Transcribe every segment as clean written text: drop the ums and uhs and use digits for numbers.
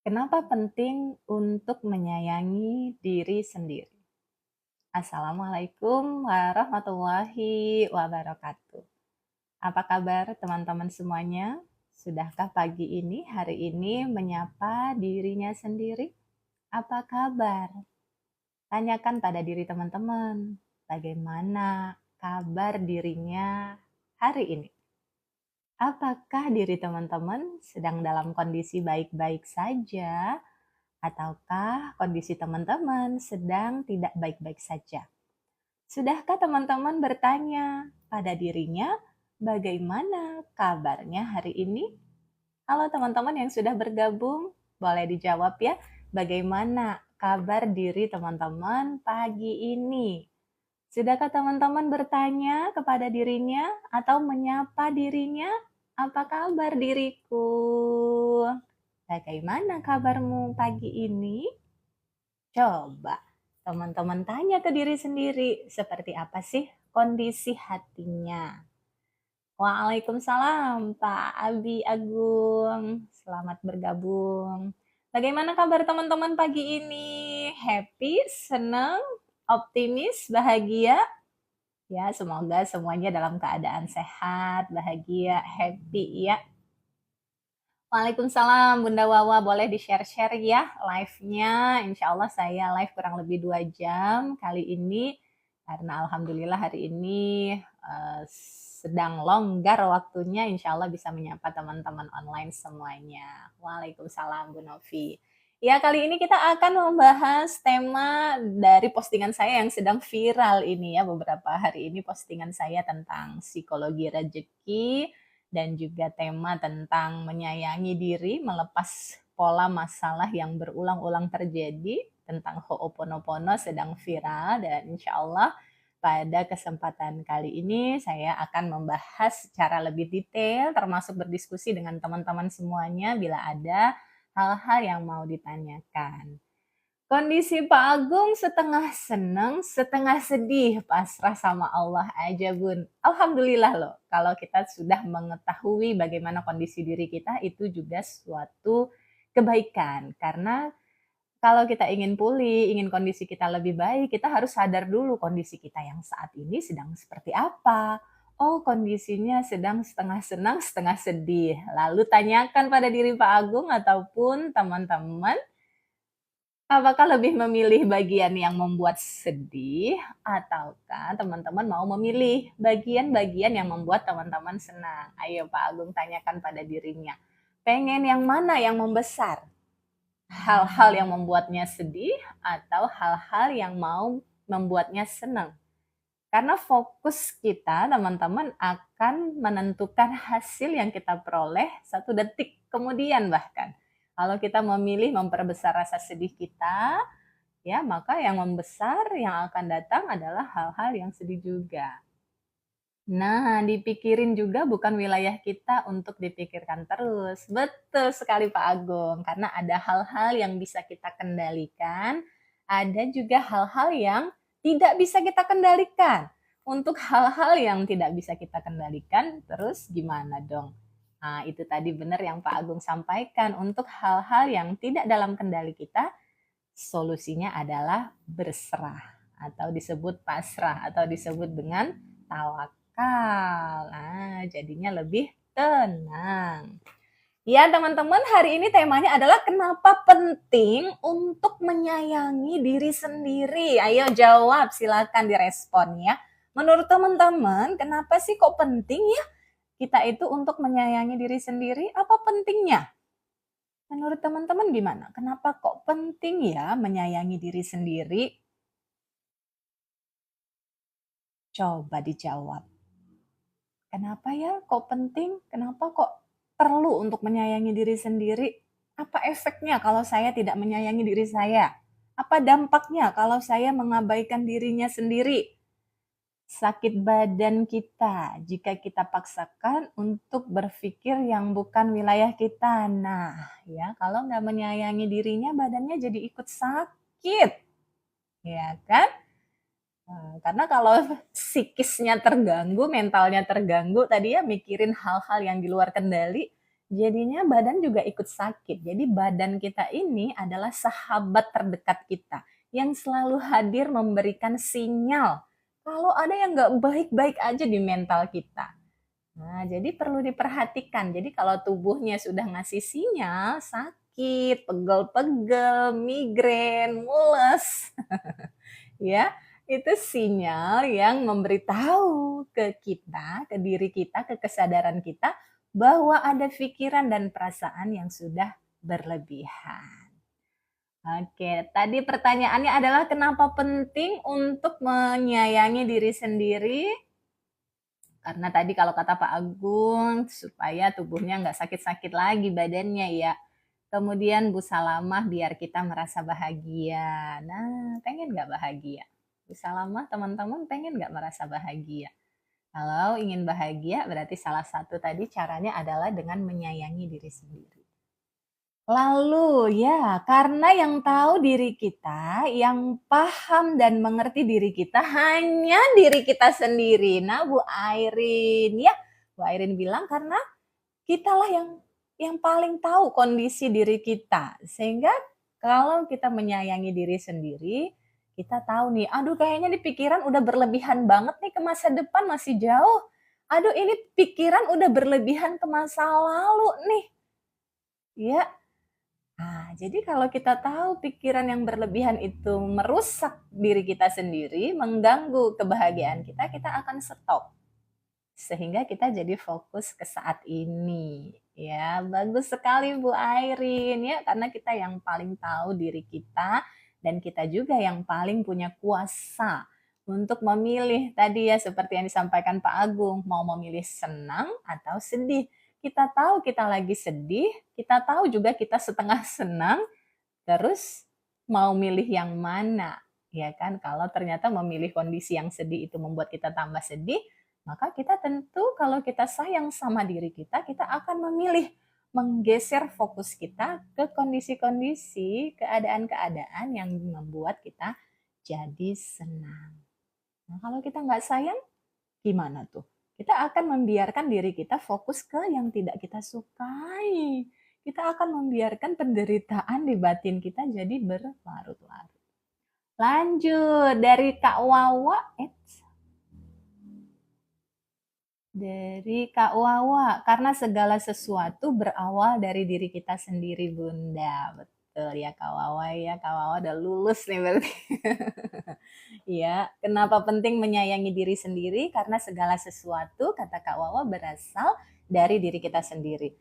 Kenapa penting untuk menyayangi diri sendiri? Assalamualaikum warahmatullahi wabarakatuh. Apa kabar teman-teman semuanya? Sudahkah pagi ini, hari ini menyapa dirinya sendiri? Apa kabar? Tanyakan pada diri teman-teman, bagaimana kabar dirinya hari ini? Apakah diri teman-teman sedang dalam kondisi baik-baik saja? Ataukah kondisi teman-teman sedang tidak baik-baik saja? Sudahkah teman-teman bertanya pada dirinya, bagaimana kabarnya hari ini? Halo teman-teman yang sudah bergabung, boleh dijawab ya, bagaimana kabar diri teman-teman pagi ini? Sudahkah teman-teman bertanya kepada dirinya atau menyapa dirinya, apa kabar diriku? Bagaimana kabarmu pagi ini? Coba teman-teman tanya ke diri sendiri, seperti apa sih kondisi hatinya? Waalaikumsalam, Pak Abi Agung. Selamat bergabung. Bagaimana kabar teman-teman pagi ini? Happy, senang, optimis, bahagia? Ya, semoga semuanya dalam keadaan sehat, bahagia, happy ya. Waalaikumsalam Bunda Wawa, boleh di-share-share ya live-nya. Insya Allah saya live kurang lebih 2 jam kali ini, karena alhamdulillah hari ini sedang longgar waktunya, insya Allah bisa menyapa teman-teman online semuanya. Waalaikumsalam Bu Novi. Ya, kali ini kita akan membahas tema dari postingan saya yang sedang viral ini ya, beberapa hari ini postingan saya tentang psikologi rezeki, dan juga tema tentang menyayangi diri, melepas pola masalah yang berulang-ulang terjadi, tentang Ho'oponopono sedang viral, dan insya Allah pada kesempatan kali ini saya akan membahas secara lebih detail, termasuk berdiskusi dengan teman-teman semuanya bila ada hal-hal yang mau ditanyakan. Kondisi Pak Agung setengah seneng, setengah sedih, pasrah sama Allah aja Bun. Alhamdulillah loh, kalau kita sudah mengetahui bagaimana kondisi diri kita, itu juga suatu kebaikan. Karena kalau kita ingin pulih, ingin kondisi kita lebih baik, kita harus sadar dulu kondisi kita yang saat ini sedang seperti apa. Oh, kondisinya sedang setengah senang, setengah sedih. Lalu tanyakan pada diri Pak Agung ataupun teman-teman, apakah lebih memilih bagian yang membuat sedih, ataukah teman-teman mau memilih bagian-bagian yang membuat teman-teman senang? Ayo Pak Agung tanyakan pada dirinya. Pengen yang mana yang membesar? Hal-hal yang membuatnya sedih atau hal-hal yang mau membuatnya senang? Karena fokus kita, teman-teman, akan menentukan hasil yang kita peroleh 1 detik kemudian bahkan. Kalau kita memilih memperbesar rasa sedih kita, ya maka yang membesar yang akan datang adalah hal-hal yang sedih juga. Nah, dipikirin juga bukan wilayah kita untuk dipikirkan terus. Betul sekali Pak Agung, karena ada hal-hal yang bisa kita kendalikan, ada juga hal-hal yang tidak bisa kita kendalikan. Untuk hal-hal yang tidak bisa kita kendalikan, terus gimana dong? Nah, itu tadi benar yang Pak Agung sampaikan. Untuk hal-hal yang tidak dalam kendali kita, solusinya adalah berserah atau disebut pasrah atau disebut dengan tawakal. Nah, jadinya lebih tenang. Ya, teman-teman, hari ini temanya adalah kenapa penting untuk menyayangi diri sendiri. Ayo jawab, silakan direspon ya. Menurut teman-teman, kenapa sih kok penting ya kita itu untuk menyayangi diri sendiri? Apa pentingnya? Menurut teman-teman gimana? Kenapa kok penting ya menyayangi diri sendiri? Coba dijawab. Kenapa ya kok penting? Kenapa kok perlu untuk menyayangi diri sendiri? Apa efeknya kalau saya tidak menyayangi diri saya? Apa dampaknya kalau saya mengabaikan dirinya sendiri? Sakit badan kita jika kita paksakan untuk berpikir yang bukan wilayah kita. Nah, ya kalau nggak menyayangi dirinya, badannya jadi ikut sakit, ya kan? Nah, karena kalau psikisnya terganggu, mentalnya terganggu, tadi ya mikirin hal-hal yang di luar kendali, jadinya badan juga ikut sakit. Jadi badan kita ini adalah sahabat terdekat kita yang selalu hadir memberikan sinyal kalau ada yang nggak baik-baik aja di mental kita. Nah, jadi perlu diperhatikan. Jadi kalau tubuhnya sudah ngasih sinyal, sakit, pegel-pegel, migrain, mules, ya, itu sinyal yang memberitahu ke kita, ke diri kita, ke kesadaran kita bahwa ada pikiran dan perasaan yang sudah berlebihan. Oke, tadi pertanyaannya adalah kenapa penting untuk menyayangi diri sendiri? Karena tadi kalau kata Pak Agung, supaya tubuhnya nggak sakit-sakit lagi badannya ya. Kemudian Bu Salamah biar kita merasa bahagia. Nah, pengen nggak bahagia? Bu Salamah, teman-teman pengen nggak merasa bahagia? Kalau ingin bahagia, berarti salah satu tadi caranya adalah dengan menyayangi diri sendiri. Lalu ya, karena yang tahu diri kita, yang paham dan mengerti diri kita hanya diri kita sendiri. Nah, Bu Airin ya, Bu Airin bilang karena kitalah yang paling tahu kondisi diri kita. Sehingga kalau kita menyayangi diri sendiri, kita tahu nih, aduh kayaknya di pikiran udah berlebihan banget nih ke masa depan masih jauh. Aduh ini pikiran udah berlebihan ke masa lalu nih. Ya, nah, jadi kalau kita tahu pikiran yang berlebihan itu merusak diri kita sendiri, mengganggu kebahagiaan kita, kita akan stop. Sehingga kita jadi fokus ke saat ini. Ya, bagus sekali Bu Airin ya, karena kita yang paling tahu diri kita dan kita juga yang paling punya kuasa untuk memilih tadi ya seperti yang disampaikan Pak Agung, mau memilih senang atau sedih. Kita tahu kita lagi sedih, kita tahu juga kita setengah senang, terus mau milih yang mana? Ya kan, kalau ternyata memilih kondisi yang sedih itu membuat kita tambah sedih, maka kita tentu kalau kita sayang sama diri kita akan memilih menggeser fokus kita ke kondisi-kondisi, keadaan-keadaan yang membuat kita jadi senang. Nah, kalau kita nggak sayang, gimana tuh? Kita akan membiarkan diri kita fokus ke yang tidak kita sukai. Kita akan membiarkan penderitaan di batin kita jadi berlarut-larut. Lanjut dari Kak Wawa, dari Kak Wawa, karena segala sesuatu berawal dari diri kita sendiri, Bunda. Betul ya Kak Wawa ya, Kak Wawa udah lulus nih berarti. Ya, kenapa penting menyayangi diri sendiri? Karena segala sesuatu, kata Kak Wawa, berasal dari diri kita sendiri.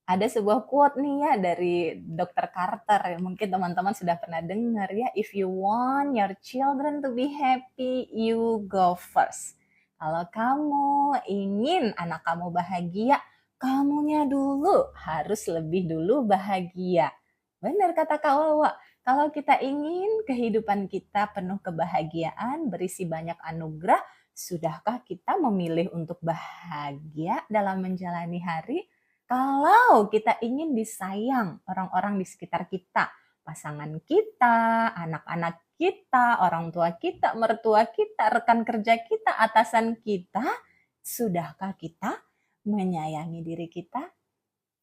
Ada sebuah quote nih ya dari Dr. Carter, mungkin teman-teman sudah pernah dengar ya, if you want your children to be happy, you go first. Kalau kamu ingin anak kamu bahagia, kamunya dulu harus lebih dulu bahagia. Benar kata Kak Wawa, kalau kita ingin kehidupan kita penuh kebahagiaan, berisi banyak anugerah, sudahkah kita memilih untuk bahagia dalam menjalani hari? Kalau kita ingin disayang orang-orang di sekitar kita, pasangan kita, anak-anak kita, orang tua kita, mertua kita, rekan kerja kita, atasan kita, sudahkah kita menyayangi diri kita?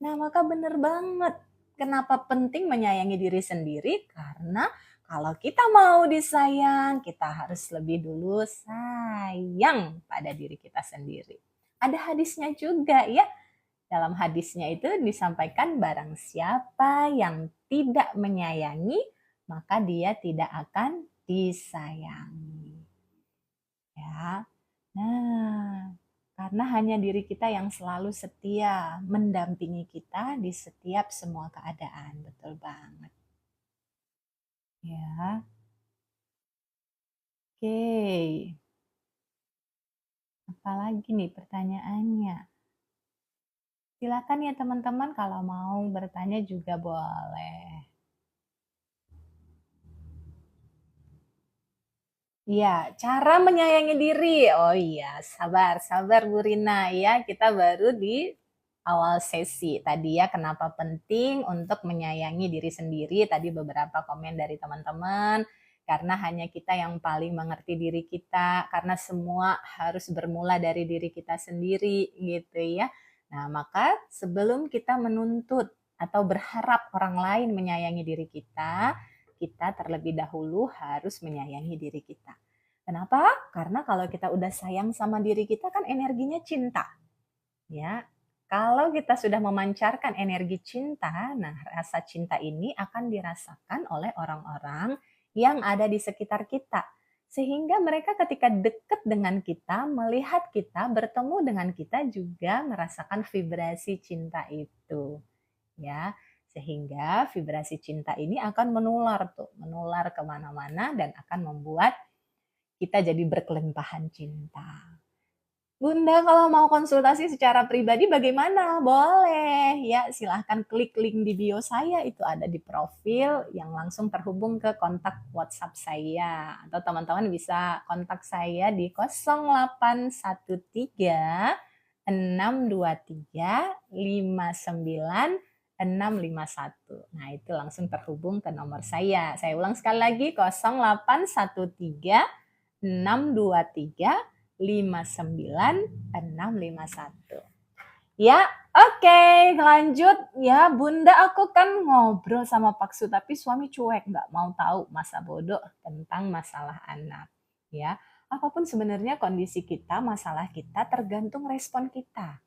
Nah, maka benar banget. Kenapa penting menyayangi diri sendiri? Karena kalau kita mau disayang, kita harus lebih dulu sayang pada diri kita sendiri. Ada hadisnya juga ya. Dalam hadisnya itu disampaikan barang siapa yang tidak menyayangi, maka dia tidak akan disayangi. Ya. Nah, karena hanya diri kita yang selalu setia mendampingi kita di setiap semua keadaan. Betul banget. Ya. Oke. Apalagi nih pertanyaannya? Silakan ya teman-teman kalau mau bertanya juga boleh. Iya, cara menyayangi diri. Oh iya, sabar Bu Rina ya. Kita baru di awal sesi tadi ya, kenapa penting untuk menyayangi diri sendiri. Tadi beberapa komen dari teman-teman. Karena hanya kita yang paling mengerti diri kita. Karena semua harus bermula dari diri kita sendiri gitu ya. Nah, maka sebelum kita menuntut atau berharap orang lain menyayangi diri kita terlebih dahulu harus menyayangi diri kita. Kenapa? Karena kalau kita udah sayang sama diri kita kan energinya cinta. Ya. Kalau kita sudah memancarkan energi cinta, nah rasa cinta ini akan dirasakan oleh orang-orang yang ada di sekitar kita. Sehingga mereka ketika dekat dengan kita, melihat kita, bertemu dengan kita juga merasakan vibrasi cinta itu. Ya, sehingga vibrasi cinta ini akan menular kemana-mana dan akan membuat kita jadi berkelimpahan cinta. Bunda kalau mau konsultasi secara pribadi bagaimana? Boleh ya, silahkan klik link di bio saya, itu ada di profil yang langsung terhubung ke kontak WhatsApp saya. Atau teman-teman bisa kontak saya di 0813 623 59651. Nah, itu langsung terhubung ke nomor saya. Saya ulang sekali lagi, 0813 623 59651. Ya, oke, lanjut ya Bunda. Aku kan ngobrol sama Pak Su, tapi suami cuek, nggak mau tahu masa bodoh tentang masalah anak. Ya, apapun sebenarnya kondisi kita, masalah kita tergantung respon kita.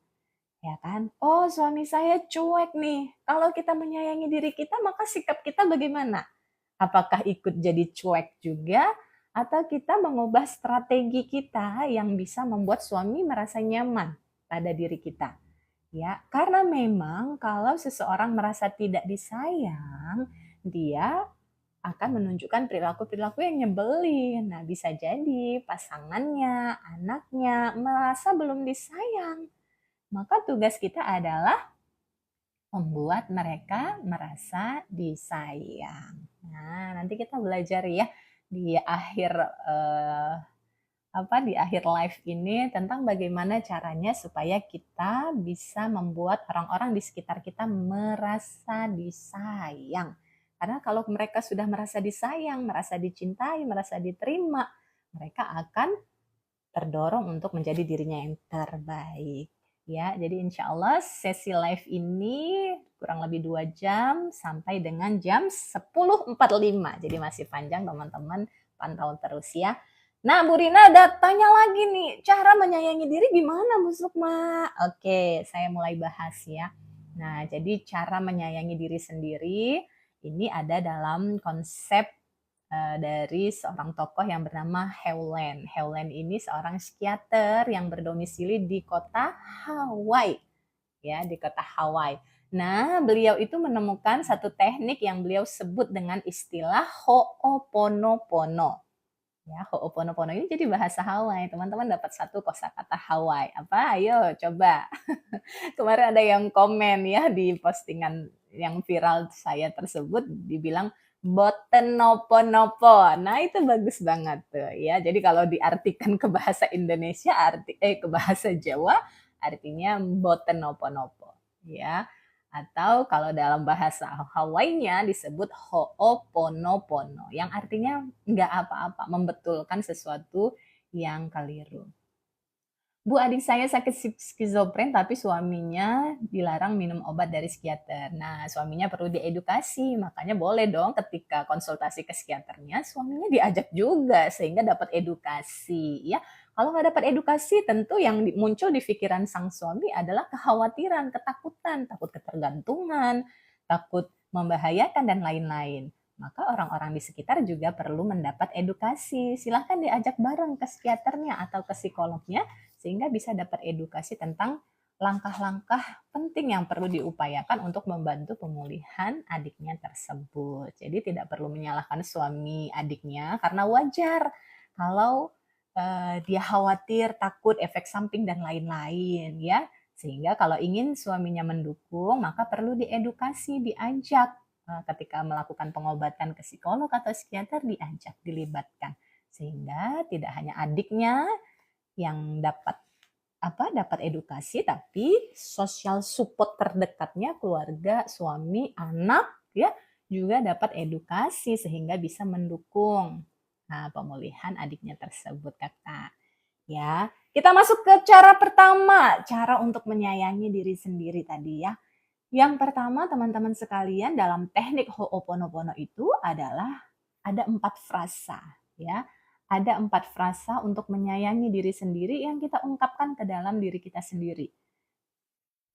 Ya kan? Oh, suami saya cuek nih. Kalau kita menyayangi diri kita, maka sikap kita bagaimana? Apakah ikut jadi cuek juga? Atau kita mengubah strategi kita yang bisa membuat suami merasa nyaman pada diri kita. Ya, karena memang kalau seseorang merasa tidak disayang, dia akan menunjukkan perilaku-perilaku yang nyebelin. Nah, bisa jadi pasangannya, anaknya merasa belum disayang. Maka tugas kita adalah membuat mereka merasa disayang. Nah, nanti kita belajar ya di akhir di akhir live ini tentang bagaimana caranya supaya kita bisa membuat orang-orang di sekitar kita merasa disayang. Karena kalau mereka sudah merasa disayang, merasa dicintai, merasa diterima, mereka akan terdorong untuk menjadi dirinya yang terbaik. Ya, jadi insya Allah sesi live ini kurang lebih 2 jam sampai dengan jam 10.45. Jadi masih panjang teman-teman, pantau terus ya. Nah, Bu Rina ada tanya lagi nih, cara menyayangi diri gimana Bu Sukma? Oke, saya mulai bahas ya. Nah, jadi cara menyayangi diri sendiri ini ada dalam konsep dari seorang tokoh yang bernama Hewlett. Hewlett ini seorang psikiater yang berdomisili di kota Hawaii. Ya, di kota Hawaii. Nah, beliau itu menemukan satu teknik yang beliau sebut dengan istilah Ho'oponopono. Ya, Ho'oponopono ini jadi bahasa Hawaii. Teman-teman dapat satu kosakata Hawaii. Apa? Ayo coba. Kemarin ada yang komen ya di postingan yang viral saya tersebut, dibilang boten nopo-nopo. Nah, itu bagus banget tuh ya. Jadi kalau diartikan ke bahasa Indonesia ke bahasa Jawa artinya boten nopo-nopo ya. Atau kalau dalam bahasa Hawaii-nya disebut ho'oponopono yang artinya enggak apa-apa, membetulkan sesuatu yang keliru. Bu, adik saya sakit skizofren tapi suaminya dilarang minum obat dari psikiater. Nah, suaminya perlu diedukasi, makanya boleh dong ketika konsultasi ke psikiaternya, suaminya diajak juga sehingga dapat edukasi. Ya, kalau nggak dapat edukasi, tentu yang muncul di pikiran sang suami adalah kekhawatiran, ketakutan, takut ketergantungan, takut membahayakan dan lain-lain. Maka orang-orang di sekitar juga perlu mendapat edukasi. Silahkan diajak bareng ke psikiaternya atau ke psikolognya sehingga bisa dapat edukasi tentang langkah-langkah penting yang perlu diupayakan untuk membantu pemulihan adiknya tersebut. Jadi tidak perlu menyalahkan suami adiknya karena wajar kalau dia khawatir, takut, efek samping dan lain-lain ya. Sehingga kalau ingin suaminya mendukung, maka perlu diedukasi, diajak ketika melakukan pengobatan ke psikolog atau psikiater, diajak, dilibatkan. Sehingga tidak hanya adiknya yang dapat edukasi, tapi social support terdekatnya keluarga, suami, anak ya juga dapat edukasi sehingga bisa mendukung pemulihan adiknya tersebut, Kakak. Ya, kita masuk ke cara pertama, cara untuk menyayangi diri sendiri tadi ya. Yang pertama teman-teman sekalian dalam teknik Ho'oponopono itu adalah ada 4 frasa ya. Ada 4 frasa untuk menyayangi diri sendiri yang kita ungkapkan ke dalam diri kita sendiri.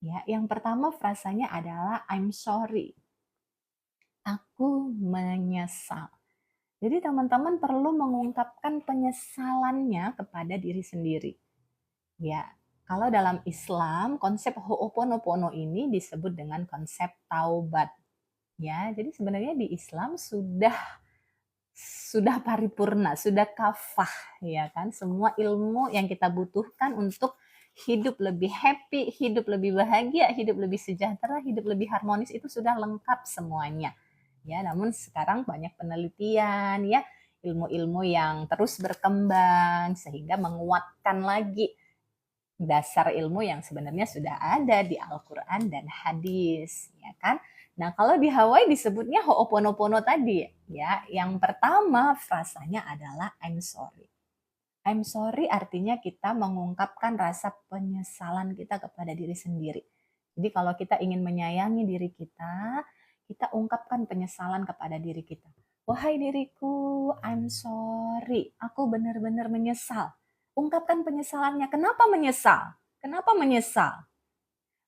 Ya, yang pertama frasanya adalah I'm sorry. Aku menyesal. Jadi teman-teman perlu mengungkapkan penyesalannya kepada diri sendiri. Ya, kalau dalam Islam konsep Ho'oponopono ini disebut dengan konsep taubat. Ya, jadi sebenarnya di Islam sudah paripurna, sudah kafah ya kan semua ilmu yang kita butuhkan untuk hidup lebih happy, hidup lebih bahagia, hidup lebih sejahtera, hidup lebih harmonis itu sudah lengkap semuanya. Ya, namun sekarang banyak penelitian ya, ilmu-ilmu yang terus berkembang sehingga menguatkan lagi dasar ilmu yang sebenarnya sudah ada di Al-Quran dan hadis, ya kan? Nah, kalau di Hawaii disebutnya Ho'oponopono tadi, ya. Yang pertama frasanya adalah I'm sorry. I'm sorry artinya kita mengungkapkan rasa penyesalan kita kepada diri sendiri. Jadi kalau kita ingin menyayangi diri kita, kita ungkapkan penyesalan kepada diri kita. Wahai diriku, I'm sorry. Aku benar-benar menyesal. Ungkapkan penyesalannya. Kenapa menyesal? Kenapa menyesal?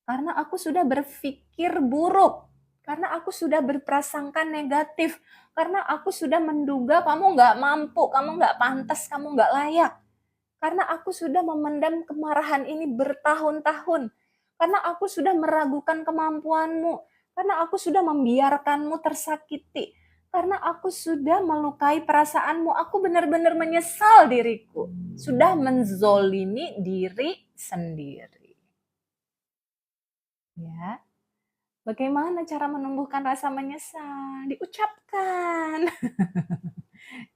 Karena aku sudah berpikir buruk. Karena aku sudah berprasangka negatif. Karena aku sudah menduga kamu nggak mampu, kamu nggak pantas, kamu nggak layak. Karena aku sudah memendam kemarahan ini bertahun-tahun. Karena aku sudah meragukan kemampuanmu. Karena aku sudah membiarkanmu tersakiti. Karena aku sudah melukai perasaanmu. Aku benar-benar menyesal diriku. Sudah menzolimi diri sendiri. Ya, bagaimana cara menumbuhkan rasa menyesal? Diucapkan.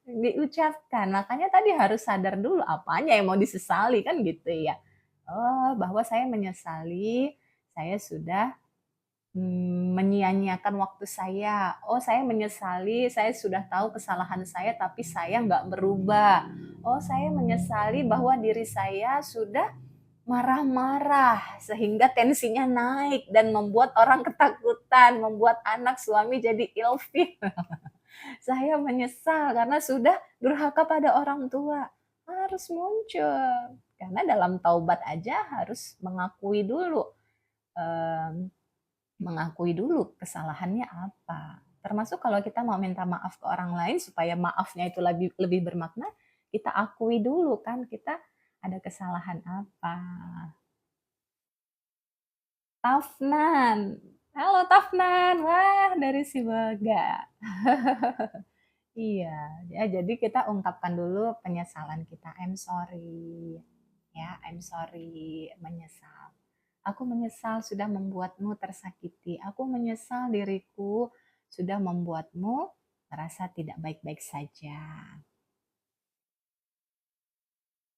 Diucapkan. Makanya tadi harus sadar dulu apanya yang mau disesali kan gitu ya. Oh, bahwa saya menyesali saya sudah menyia-nyiakan waktu saya. Oh, saya menyesali saya sudah tahu kesalahan saya tapi saya nggak berubah. Oh, saya menyesali bahwa diri saya sudah marah-marah sehingga tensinya naik dan membuat orang ketakutan, membuat anak suami jadi ilfil. Saya menyesal karena sudah durhaka pada orang tua. Harus muncul. Karena dalam taubat aja harus mengakui dulu. em, Mengakui dulu kesalahannya apa. Termasuk kalau kita mau minta maaf ke orang lain supaya maafnya itu lebih bermakna, kita akui dulu kan kita ada kesalahan apa. Tafnan. Halo Tafnan. Wah, dari Sibaga. Iya, ya jadi kita ungkapkan dulu penyesalan kita. I'm sorry. Ya, I'm sorry, menyesal. Aku menyesal sudah membuatmu tersakiti. Aku menyesal diriku sudah membuatmu merasa tidak baik-baik saja.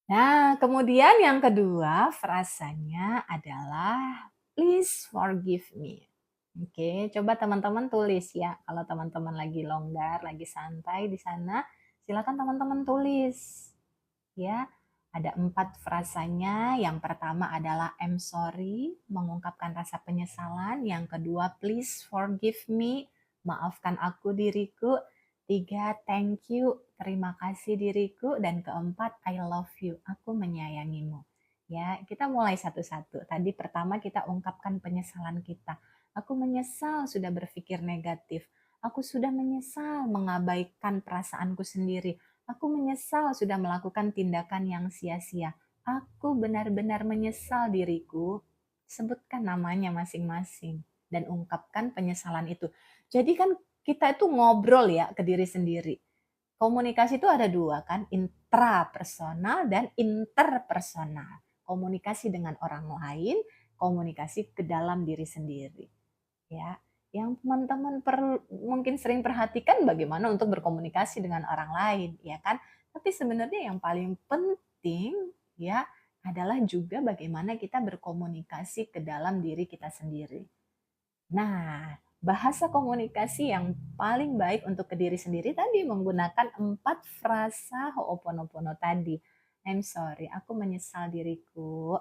Nah, kemudian yang kedua frasanya adalah please forgive me. Oke, coba teman-teman tulis ya. Kalau teman-teman lagi longgar, lagi santai di sana, silakan teman-teman tulis. Ya, ada 4 frasanya. Yang pertama adalah I'm sorry, mengungkapkan rasa penyesalan. Yang kedua, please forgive me, maafkan aku diriku. 3, thank you, terima kasih diriku. Dan keempat, I love you, aku menyayangimu. Ya, kita mulai satu-satu. Tadi pertama kita ungkapkan penyesalan kita. Aku menyesal sudah berpikir negatif. Aku sudah menyesal mengabaikan perasaanku sendiri. Aku menyesal sudah melakukan tindakan yang sia-sia. Aku benar-benar menyesal diriku. Sebutkan namanya masing-masing dan ungkapkan penyesalan itu. Jadi kan kita itu ngobrol ya ke diri sendiri. Komunikasi itu ada dua kan, intrapersonal dan interpersonal. Komunikasi dengan orang lain, komunikasi ke dalam diri sendiri. Ya, yang teman-teman perlu mungkin sering perhatikan bagaimana untuk berkomunikasi dengan orang lain, ya kan? Tapi sebenarnya yang paling penting ya adalah juga bagaimana kita berkomunikasi ke dalam diri kita sendiri. Nah, bahasa komunikasi yang paling baik untuk ke diri sendiri tadi menggunakan 4 frasa Ho'oponopono tadi. I'm sorry, aku menyesal diriku.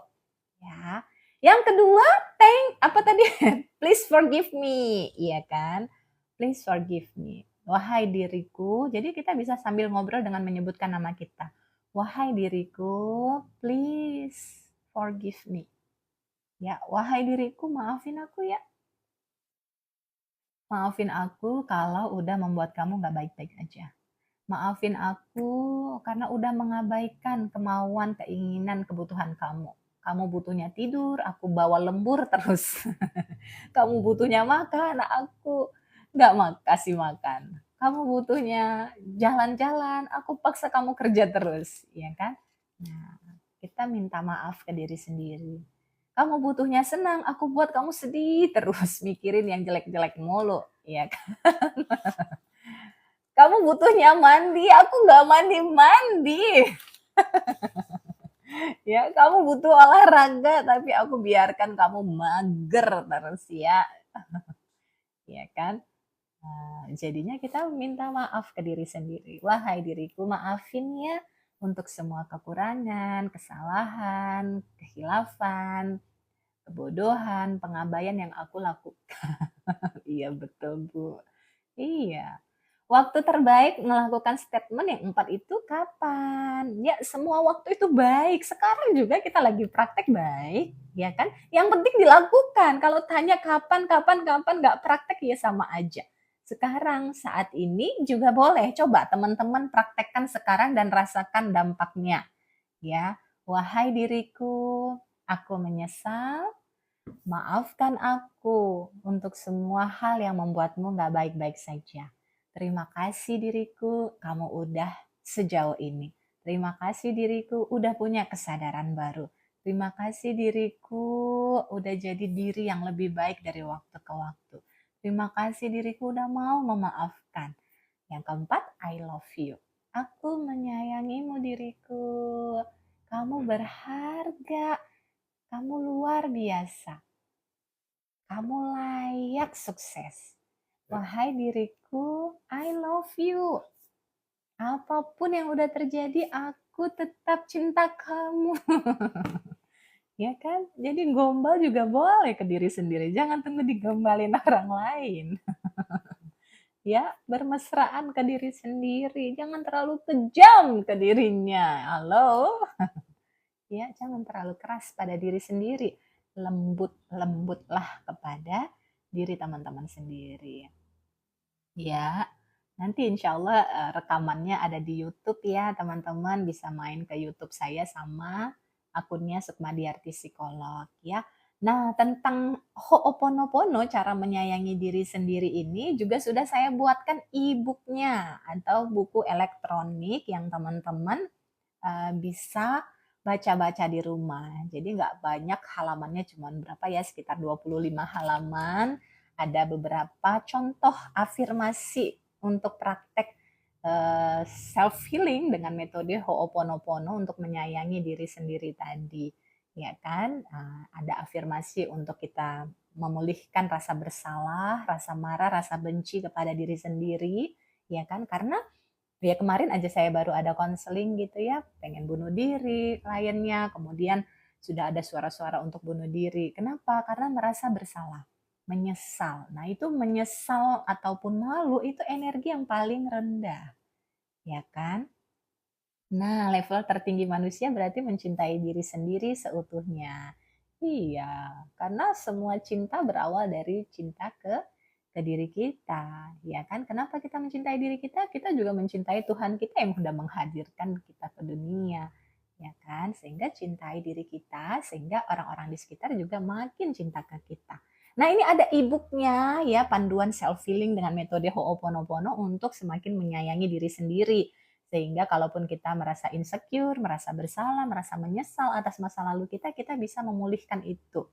Ya. Yang kedua, apa tadi? Please forgive me, iya kan? Please forgive me. Wahai diriku, jadi kita bisa sambil ngobrol dengan menyebutkan nama kita. Wahai diriku, please forgive me. Ya, wahai diriku, maafin aku ya. Maafin aku kalau udah membuat kamu gak baik-baik aja. Maafin aku karena udah mengabaikan kemauan, keinginan, kebutuhan kamu. Kamu butuhnya tidur, aku bawa lembur terus. Kamu butuhnya makan, aku nggak kasih makan. Kamu butuhnya jalan-jalan, aku paksa kamu kerja terus, ya kan? Nah, kita minta maaf ke diri sendiri. Kamu butuhnya senang, aku buat kamu sedih terus, mikirin yang jelek-jelek mulu, ya kan? Kamu butuhnya mandi, aku nggak mandi-mandi. Ya, kamu butuh olahraga, tapi aku biarkan kamu mager terus ya. Ya kan? Nah, jadinya kita minta maaf ke diri sendiri. Wahai diriku, maafin ya untuk semua kekurangan, kesalahan, kehilafan, kebodohan, pengabaian yang aku lakukan. Iya betul, Bu. Iya. Waktu terbaik melakukan statement yang 4 itu kapan? Ya semua waktu itu baik. Sekarang juga kita lagi praktek baik, ya kan? Yang penting dilakukan. Kalau tanya kapan, nggak praktek ya sama aja. Sekarang, saat ini juga boleh. Coba teman-teman praktekkan sekarang dan rasakan dampaknya. Ya, wahai diriku, aku menyesal. Maafkan aku untuk semua hal yang membuatmu gak baik-baik saja. Terima kasih diriku, kamu udah sejauh ini. Terima kasih diriku, udah punya kesadaran baru. Terima kasih diriku, udah jadi diri yang lebih baik dari waktu ke waktu. Terima kasih diriku udah mau memaafkan. Yang keempat, I love you. Aku menyayangimu diriku. Kamu berharga. Kamu luar biasa. Kamu layak sukses. Wahai diriku, I love you. Apapun yang udah terjadi, aku tetap cinta kamu. Ya kan? Jadi gombal juga boleh ke diri sendiri. Jangan tunggu digombalin orang lain. Ya, bermesraan ke diri sendiri. Jangan terlalu kejam ke dirinya. Halo? Ya, jangan terlalu keras pada diri sendiri. Lembut-lembutlah kepada diri teman-teman sendiri. Ya, nanti insya Allah rekamannya ada di YouTube ya teman-teman. Bisa main ke YouTube saya sama akunnya Sukmadiarti Psikolog ya. Nah, tentang Ho'oponopono, cara menyayangi diri sendiri ini juga sudah saya buatkan e-booknya atau buku elektronik yang teman-teman bisa baca-baca di rumah. Jadi nggak banyak halamannya, cuma berapa ya, sekitar 25 halaman. Ada beberapa contoh afirmasi untuk praktek self healing dengan metode Ho'oponopono untuk menyayangi diri sendiri tadi. Ya kan? Ada afirmasi untuk kita memulihkan rasa bersalah, rasa marah, rasa benci kepada diri sendiri, ya kan? Karena ya kemarin aja saya baru ada konseling gitu ya, pengen bunuh diri kliennya, kemudian sudah ada suara-suara untuk bunuh diri. Kenapa? Karena merasa bersalah, menyesal. Nah itu menyesal ataupun malu itu energi yang paling rendah, ya kan? Nah level tertinggi manusia berarti mencintai diri sendiri seutuhnya. Iya, karena semua cinta berawal dari cinta ke diri kita, ya kan? Kenapa kita mencintai diri kita? Kita juga mencintai Tuhan kita yang sudah menghadirkan kita ke dunia, ya kan? Sehingga cintai diri kita, sehingga orang-orang di sekitar juga makin cinta ke kita. Nah, ini ada e-booknya ya, panduan self healing dengan metode Ho'oponopono untuk semakin menyayangi diri sendiri. Sehingga kalaupun kita merasa insecure, merasa bersalah, merasa menyesal atas masa lalu kita, kita bisa memulihkan itu,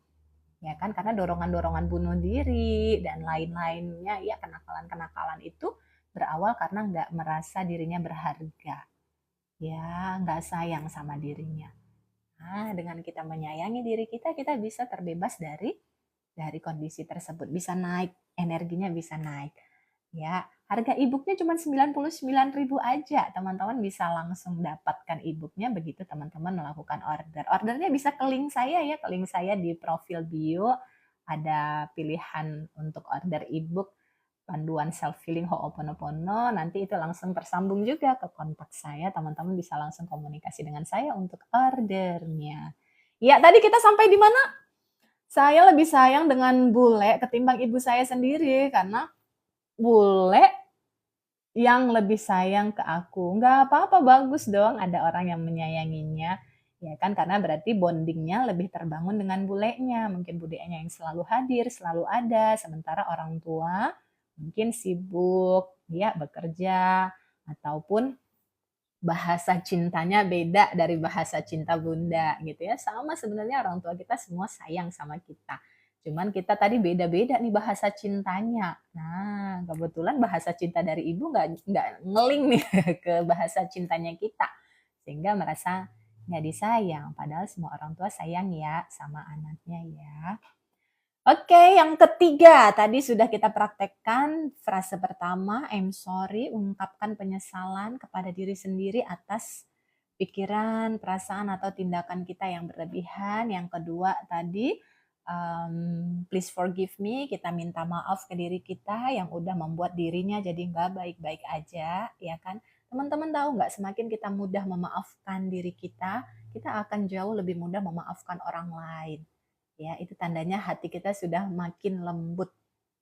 ya kan? Karena dorongan-dorongan bunuh diri dan lain-lainnya, ya kenakalan-kenakalan itu berawal karena nggak merasa dirinya berharga, ya nggak sayang sama dirinya. Nah, dengan kita menyayangi diri kita, kita bisa terbebas dari kondisi tersebut, bisa naik, energinya bisa naik. Ya, harga e-booknya cuma 99.000 aja. Teman-teman bisa langsung dapatkan e-booknya begitu teman-teman melakukan order. Ordernya bisa ke link saya ya, ke link saya di profil bio. Ada pilihan untuk order e-book panduan self healing Ho'oponopono. Nanti itu langsung tersambung juga ke kontak saya. Teman-teman bisa langsung komunikasi dengan saya untuk ordernya. Ya, tadi kita sampai di mana? Saya lebih sayang dengan bule ketimbang ibu saya sendiri karena bule yang lebih sayang ke aku. Nggak apa-apa, bagus dong ada orang yang menyayanginya. Ya kan, karena berarti bondingnya lebih terbangun dengan bulenya. Mungkin bulenya yang selalu hadir, selalu ada. Sementara orang tua mungkin sibuk, ya bekerja, ataupun bahasa cintanya beda dari bahasa cinta bunda gitu ya. Sama sebenarnya orang tua kita semua sayang sama kita. Cuman kita tadi beda-beda nih bahasa cintanya. Nah, kebetulan bahasa cinta dari ibu nggak ngeling nih ke bahasa cintanya kita. Sehingga merasa nggak disayang. Padahal semua orang tua sayang ya sama anaknya ya. Oke, yang ketiga tadi sudah kita praktekkan frase pertama, I'm sorry, ungkapkan penyesalan kepada diri sendiri atas pikiran, perasaan atau tindakan kita yang berlebihan. Yang kedua tadi, please forgive me, kita minta maaf ke diri kita yang udah membuat dirinya jadi nggak baik-baik aja, ya kan? Teman-teman tahu nggak, semakin kita mudah memaafkan diri kita akan jauh lebih mudah memaafkan orang lain. Ya, itu tandanya hati kita sudah makin lembut.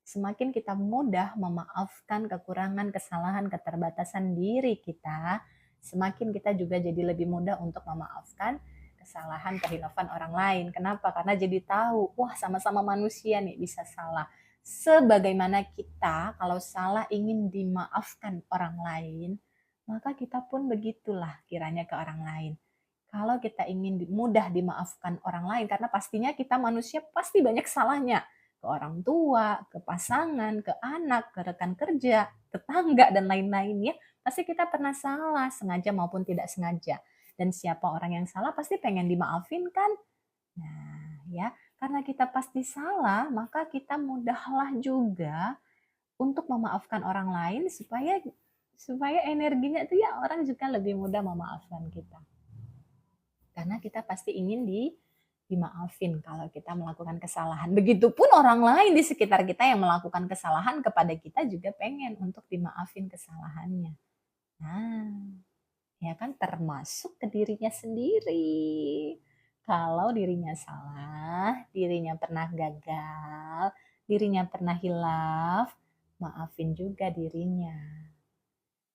Semakin kita mudah memaafkan kekurangan, kesalahan, keterbatasan diri kita, semakin kita juga jadi lebih mudah untuk memaafkan kesalahan, kehilafan orang lain. Kenapa? Karena jadi tahu, wah sama-sama manusia nih bisa salah. Sebagaimana kita kalau salah ingin dimaafkan orang lain, maka kita pun begitulah kiranya ke orang lain. Kalau kita ingin mudah dimaafkan orang lain, karena pastinya kita manusia pasti banyak salahnya. Ke orang tua, ke pasangan, ke anak, ke rekan kerja, tetangga, dan lain-lain ya. Pasti kita pernah salah, sengaja maupun tidak sengaja. Dan siapa orang yang salah pasti pengen dimaafin kan? Nah ya, karena kita pasti salah, maka kita mudahlah juga untuk memaafkan orang lain supaya energinya itu ya orang juga lebih mudah memaafkan kita. Karena kita pasti ingin dimaafin kalau kita melakukan kesalahan. Begitupun orang lain di sekitar kita yang melakukan kesalahan kepada kita juga pengen untuk dimaafin kesalahannya. Nah, ya kan, termasuk ke dirinya sendiri. Kalau dirinya salah, dirinya pernah gagal, dirinya pernah hilaf, maafin juga dirinya.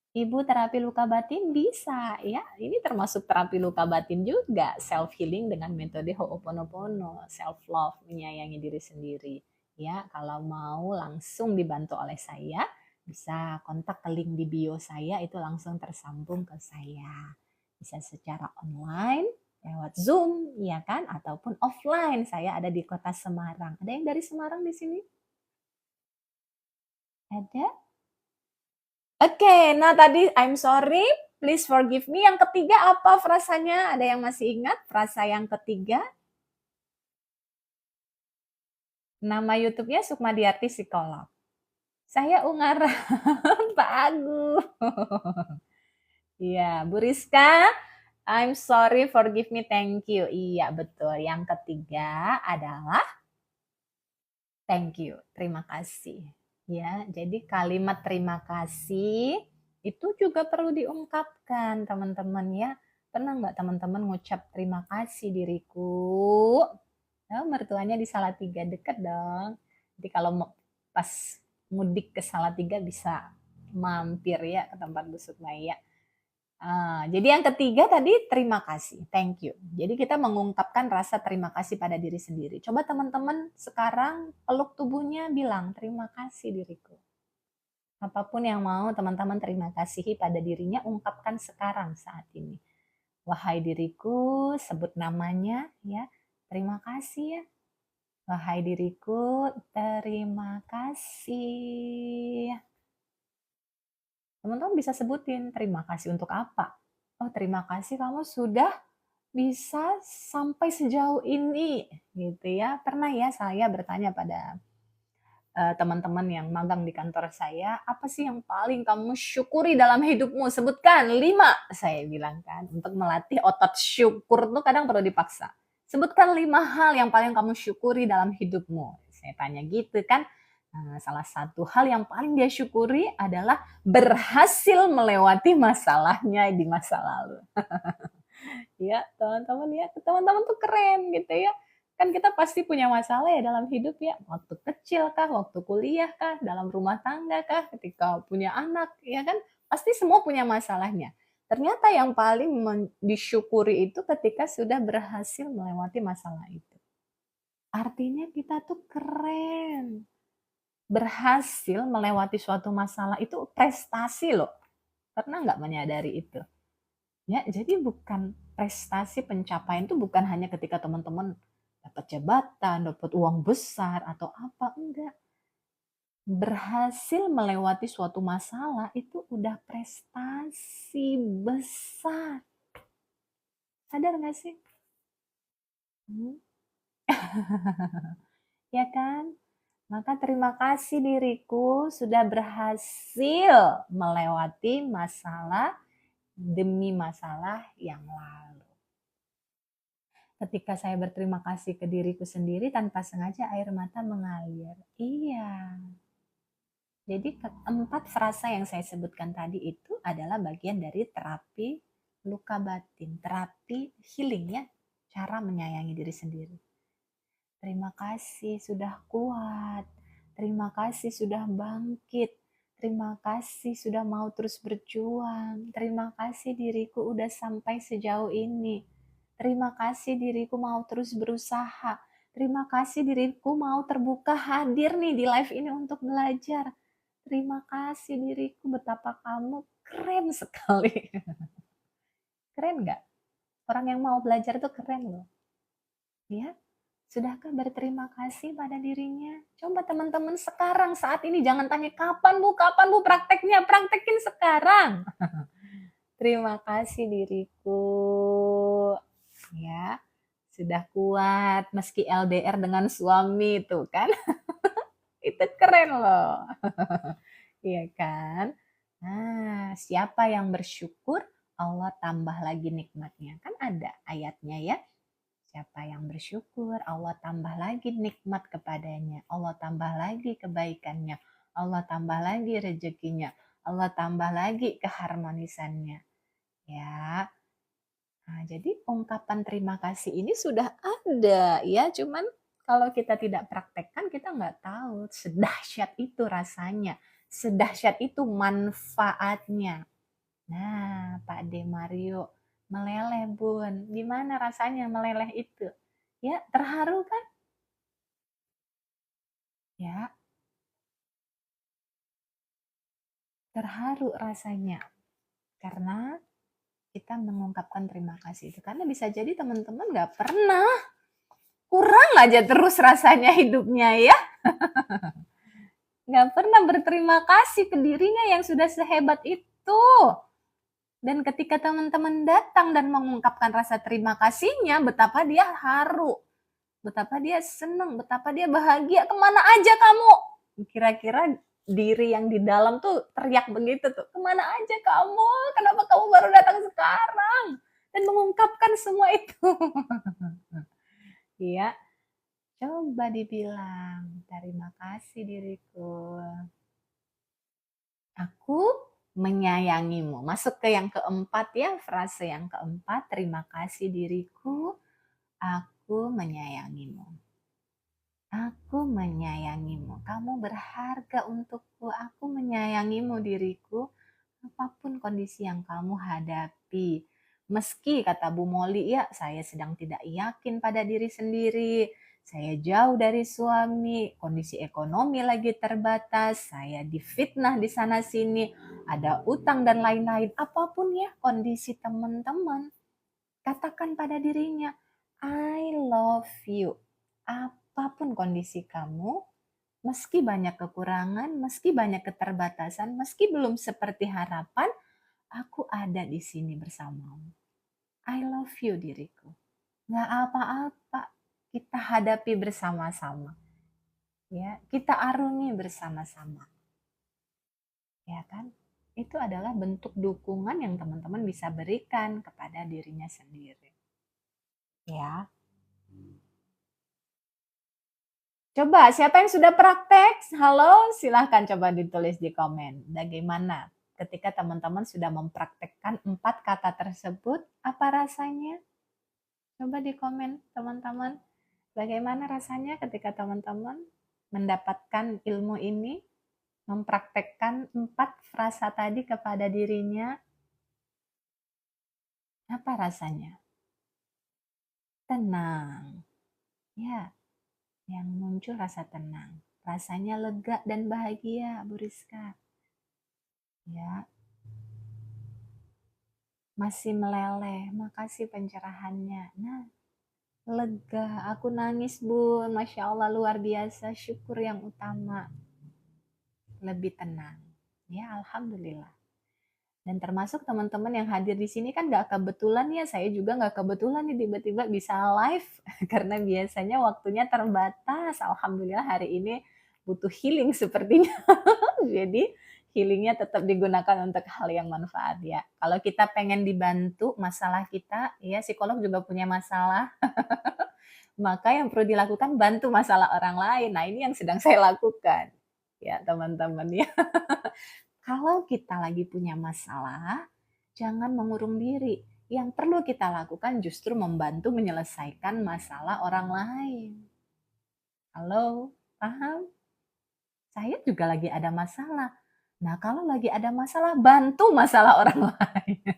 Ibu terapi luka batin bisa ya, ini termasuk terapi luka batin juga, self healing dengan metode Ho'oponopono, self love, menyayangi diri sendiri. Ya, kalau mau langsung dibantu oleh saya, bisa kontak ke link di bio saya, itu langsung tersambung ke saya. Bisa secara online, lewat Zoom, ya kan, ataupun offline. Saya ada di Kota Semarang. Ada yang dari Semarang di sini? Ada? Oke, nah tadi I'm sorry, please forgive me. Yang ketiga apa frasanya? Ada yang masih ingat frasa yang ketiga? Nama YouTube-nya Sukmadiarti Psikolog. Saya Ungaran, Pak Agung. Iya, Bu Rizka, I'm sorry, forgive me, thank you. Iya, betul. Yang ketiga adalah thank you, terima kasih. Ya, jadi kalimat terima kasih itu juga perlu diungkapkan, teman-teman ya. Pernah nggak teman-teman ngucap terima kasih diriku? Nah, mertuanya di Salatiga, deket dong. Jadi kalau pas mudik ke Salatiga bisa mampir ya ke tempat Bu Sukmaya. Jadi yang ketiga tadi terima kasih, thank you. Jadi kita mengungkapkan rasa terima kasih pada diri sendiri. Coba teman-teman sekarang peluk tubuhnya, bilang terima kasih diriku. Apapun yang mau teman-teman terima kasihi pada dirinya, ungkapkan sekarang saat ini. Wahai diriku, sebut namanya ya, terima kasih ya. Wahai diriku, terima kasih. Teman-teman bisa sebutin terima kasih untuk apa. Oh, terima kasih kamu sudah bisa sampai sejauh ini gitu ya. Pernah ya saya bertanya pada teman-teman yang magang di kantor saya, "Apa sih yang paling kamu syukuri dalam hidupmu? Sebutkan 5," saya bilang kan. Untuk melatih otot syukur tuh kadang perlu dipaksa. "Sebutkan 5 hal yang paling kamu syukuri dalam hidupmu." Saya tanya gitu kan. Nah, salah satu hal yang paling dia syukuri adalah berhasil melewati masalahnya di masa lalu. Ya, teman-teman ya, teman-teman tuh keren gitu ya. Kan kita pasti punya masalah ya dalam hidup ya, waktu kecil kah, waktu kuliah kah, dalam rumah tangga kah, ketika punya anak, ya kan? Pasti semua punya masalahnya. Ternyata yang paling disyukuri itu ketika sudah berhasil melewati masalah itu. Artinya kita tuh keren. Berhasil melewati suatu masalah itu prestasi loh. Pernah nggak menyadari itu? Ya, jadi bukan prestasi pencapaian itu bukan hanya ketika teman-teman dapat jabatan, dapat uang besar atau apa, enggak. Berhasil melewati suatu masalah itu udah prestasi besar. Sadar nggak sih? Hmm. Ya kan? Maka terima kasih diriku sudah berhasil melewati masalah demi masalah yang lalu. Ketika saya berterima kasih ke diriku sendiri, tanpa sengaja air mata mengalir. Iya. Jadi keempat frasa yang saya sebutkan tadi itu adalah bagian dari terapi luka batin, terapi healing ya, cara menyayangi diri sendiri. Terima kasih sudah kuat, terima kasih sudah bangkit, terima kasih sudah mau terus berjuang, terima kasih diriku udah sampai sejauh ini. Terima kasih diriku mau terus berusaha. Terima kasih diriku mau terbuka hadir nih di live ini untuk belajar. Terima kasih diriku, betapa kamu keren sekali. Keren nggak? Orang yang mau belajar tuh keren loh. Ya, sudahkah berterima kasih pada dirinya? Coba teman-teman sekarang saat ini jangan tanya kapan bu prakteknya, praktekin sekarang. Terima kasih diriku. Ya, sudah kuat meski LDR dengan suami itu kan. Itu keren loh. Iya kan? Nah, siapa yang bersyukur, Allah tambah lagi nikmatnya. Kan ada ayatnya ya. Siapa yang bersyukur, Allah tambah lagi nikmat kepadanya. Allah tambah lagi kebaikannya. Allah tambah lagi rezekinya. Allah tambah lagi keharmonisannya. Ya. Nah, jadi ungkapan terima kasih ini sudah ada ya, cuman kalau kita tidak praktekkan kita nggak tahu sedahsyat itu rasanya, sedahsyat itu manfaatnya. Nah, Pak De Mario meleleh bun, gimana rasanya meleleh itu? Ya, terharu kan? Ya, terharu rasanya. Karena kita mengungkapkan terima kasih itu. Karena bisa jadi teman-teman nggak pernah, kurang aja terus rasanya hidupnya ya. Nggak pernah berterima kasih ke dirinya yang sudah sehebat itu. Dan ketika teman-teman datang dan mengungkapkan rasa terima kasihnya, betapa dia haru, betapa dia senang, betapa dia bahagia. Kemana aja kamu? Kira-kira diri yang di dalam tuh teriak begitu tuh. Kemana aja kamu? Kenapa kamu baru datang sekarang? Dan mengungkapkan semua itu. Iya, coba dibilang, terima kasih diriku. Aku menyayangimu. Masuk ke yang keempat ya, frase yang keempat. Terima kasih diriku, aku menyayangimu. Aku menyayangimu. Kamu berharga untukku. Aku menyayangimu diriku. Apapun kondisi yang kamu hadapi. Meski kata Bu Moli, ya saya sedang tidak yakin pada diri sendiri. Saya jauh dari suami, kondisi ekonomi lagi terbatas, saya difitnah di sana sini, ada utang dan lain-lain. Apapun ya kondisi teman-teman, katakan pada dirinya, I love you. Apapun kondisi kamu, meski banyak kekurangan, meski banyak keterbatasan, meski belum seperti harapan, aku ada di sini bersamamu. I love you diriku. Gak apa-apa, kita hadapi bersama-sama. ya, kita arungi bersama-sama. Ya kan? Itu adalah bentuk dukungan yang teman-teman bisa berikan kepada dirinya sendiri. Ya. Coba siapa yang sudah praktek? Halo, silahkan coba ditulis di komen. Bagaimana ketika teman-teman sudah mempraktekkan 4 kata tersebut, apa rasanya? Coba di komen teman-teman. Bagaimana rasanya ketika teman-teman mendapatkan ilmu ini, mempraktekkan 4 frasa tadi kepada dirinya? Apa rasanya? Tenang. Ya, yang muncul rasa tenang. Rasanya lega dan bahagia, Bu Rizka. Ya, masih meleleh. Makasih pencerahannya. Nah, lega. Aku nangis, Bu. Masya Allah, luar biasa. Syukur yang utama. Lebih tenang. Ya, Alhamdulillah. Dan termasuk teman-teman yang hadir di sini kan gak kebetulan ya, saya juga gak kebetulan nih tiba-tiba bisa live karena biasanya waktunya terbatas. Alhamdulillah hari ini butuh healing sepertinya. Jadi healingnya tetap digunakan untuk hal yang manfaat ya. Kalau kita pengen dibantu masalah kita, ya psikolog juga punya masalah, maka yang perlu dilakukan bantu masalah orang lain. Nah ini yang sedang saya lakukan ya teman-teman ya. Kalau kita lagi punya masalah, jangan mengurung diri. Yang perlu kita lakukan justru membantu menyelesaikan masalah orang lain. Halo, paham? Saya juga lagi ada masalah. Nah, kalau lagi ada masalah, bantu masalah orang lain.